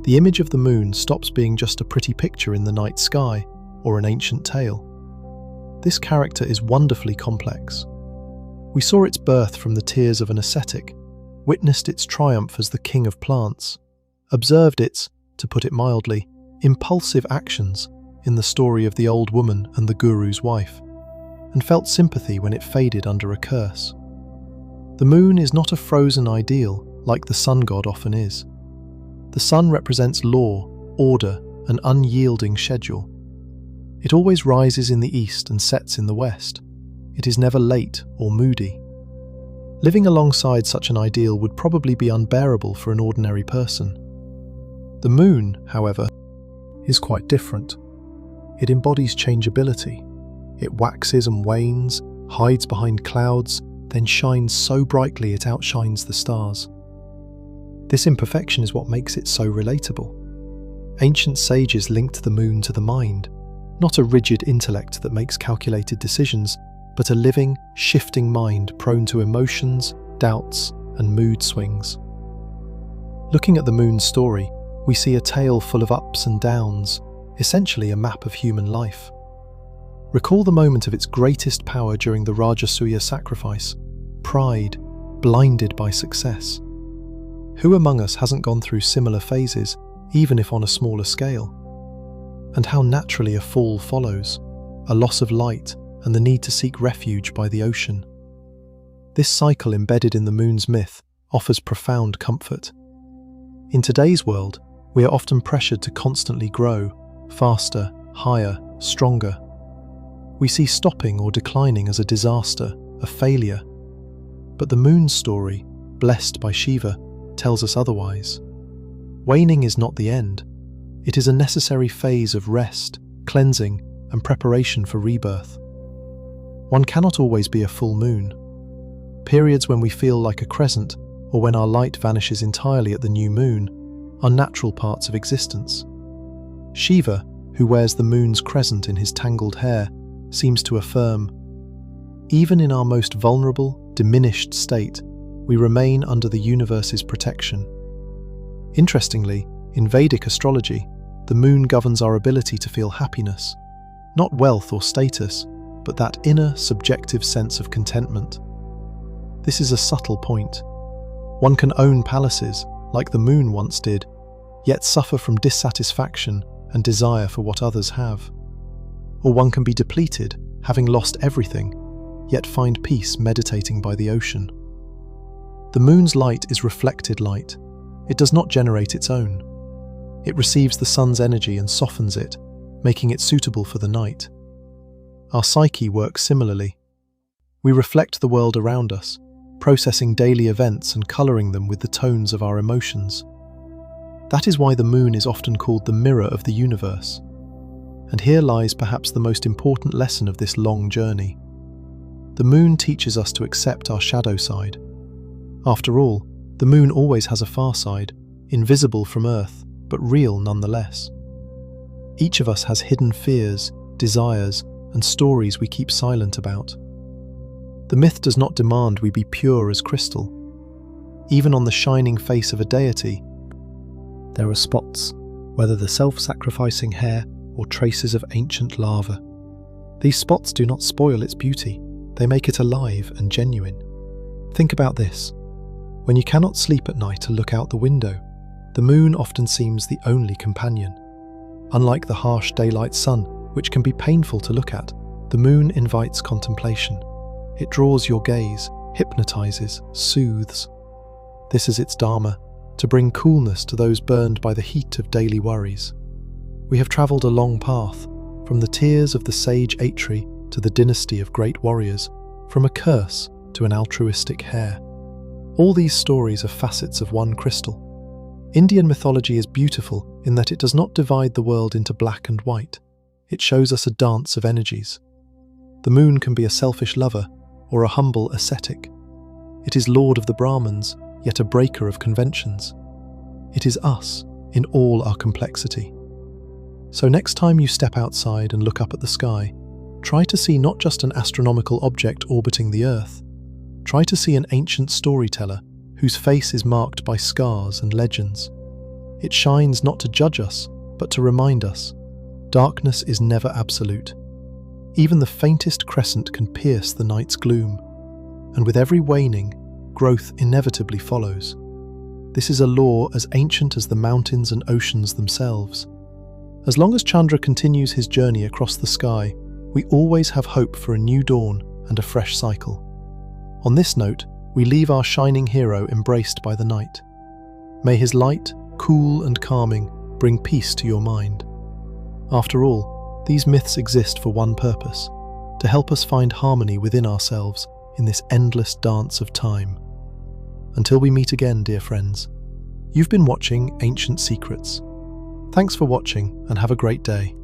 the image of the moon stops being just a pretty picture in the night sky or an ancient tale. This character is wonderfully complex. We saw its birth from the tears of an ascetic, witnessed its triumph as the king of plants, observed its, to put it mildly, impulsive actions in the story of the old woman and the guru's wife, and felt sympathy when it faded under a curse. The moon is not a frozen ideal like the sun god often is. The sun represents law, order, and unyielding schedule. It always rises in the east and sets in the west. It is never late or moody. Living alongside such an ideal would probably be unbearable for an ordinary person. The moon, however, is quite different. It embodies changeability. It waxes and wanes, hides behind clouds, then shines so brightly it outshines the stars. This imperfection is what makes it so relatable. Ancient sages linked the moon to the mind, not a rigid intellect that makes calculated decisions, but a living, shifting mind prone to emotions, doubts, and mood swings. Looking at the moon's story, we see a tale full of ups and downs, essentially a map of human life. Recall the moment of its greatest power during the Rajasuya sacrifice: pride, blinded by success. Who among us hasn't gone through similar phases, even if on a smaller scale? And how naturally a fall follows, a loss of light and the need to seek refuge by the ocean. This cycle embedded in the moon's myth offers profound comfort. In today's world, we are often pressured to constantly grow, faster, higher, stronger. We see stopping or declining as a disaster, a failure. But the moon's story, blessed by Shiva, tells us otherwise. Waning is not the end. It is a necessary phase of rest, cleansing, and preparation for rebirth. One cannot always be a full moon. Periods when we feel like a crescent, or when our light vanishes entirely at the new moon, are natural parts of existence. Shiva, who wears the moon's crescent in his tangled hair, seems to affirm, even in our most vulnerable, diminished state, we remain under the universe's protection. Interestingly, in Vedic astrology, the moon governs our ability to feel happiness, not wealth or status, but that inner, subjective sense of contentment. This is a subtle point. One can own palaces, like the moon once did, yet suffer from dissatisfaction and desire for what others have. Or one can be depleted, having lost everything, yet find peace meditating by the ocean. The moon's light is reflected light. It does not generate its own. It receives the sun's energy and softens it, making it suitable for the night. Our psyche works similarly. We reflect the world around us, processing daily events and colouring them with the tones of our emotions. That is why the moon is often called the mirror of the universe. And here lies perhaps the most important lesson of this long journey. The moon teaches us to accept our shadow side. After all, the moon always has a far side, invisible from Earth, but real nonetheless. Each of us has hidden fears, desires, and stories we keep silent about. The myth does not demand we be pure as crystal. Even on the shining face of a deity, there are spots, whether the self-sacrificing hair or traces of ancient lava. These spots do not spoil its beauty, they make it alive and genuine. Think about this. When you cannot sleep at night to look out the window, the moon often seems the only companion. Unlike the harsh daylight sun, which can be painful to look at, the moon invites contemplation. It draws your gaze, hypnotizes, soothes. This is its dharma, to bring coolness to those burned by the heat of daily worries. We have travelled a long path, from the tears of the sage Atri to the dynasty of great warriors, from a curse to an altruistic hare. All these stories are facets of one crystal. Indian mythology is beautiful in that it does not divide the world into black and white. It shows us a dance of energies. The moon can be a selfish lover or a humble ascetic. It is lord of the Brahmins, yet a breaker of conventions. It is us in all our complexity. So next time you step outside and look up at the sky, try to see not just an astronomical object orbiting the Earth. Try to see an ancient storyteller whose face is marked by scars and legends. It shines not to judge us, but to remind us. Darkness is never absolute. Even the faintest crescent can pierce the night's gloom, and with every waning, growth inevitably follows. This is a law as ancient as the mountains and oceans themselves. As long as Chandra continues his journey across the sky, we always have hope for a new dawn and a fresh cycle. On this note, we leave our shining hero embraced by the night. May his light, cool and calming, bring peace to your mind. After all, these myths exist for one purpose: to help us find harmony within ourselves in this endless dance of time. Until we meet again, dear friends, you've been watching Ancient Secrets. Thanks for watching and have a great day.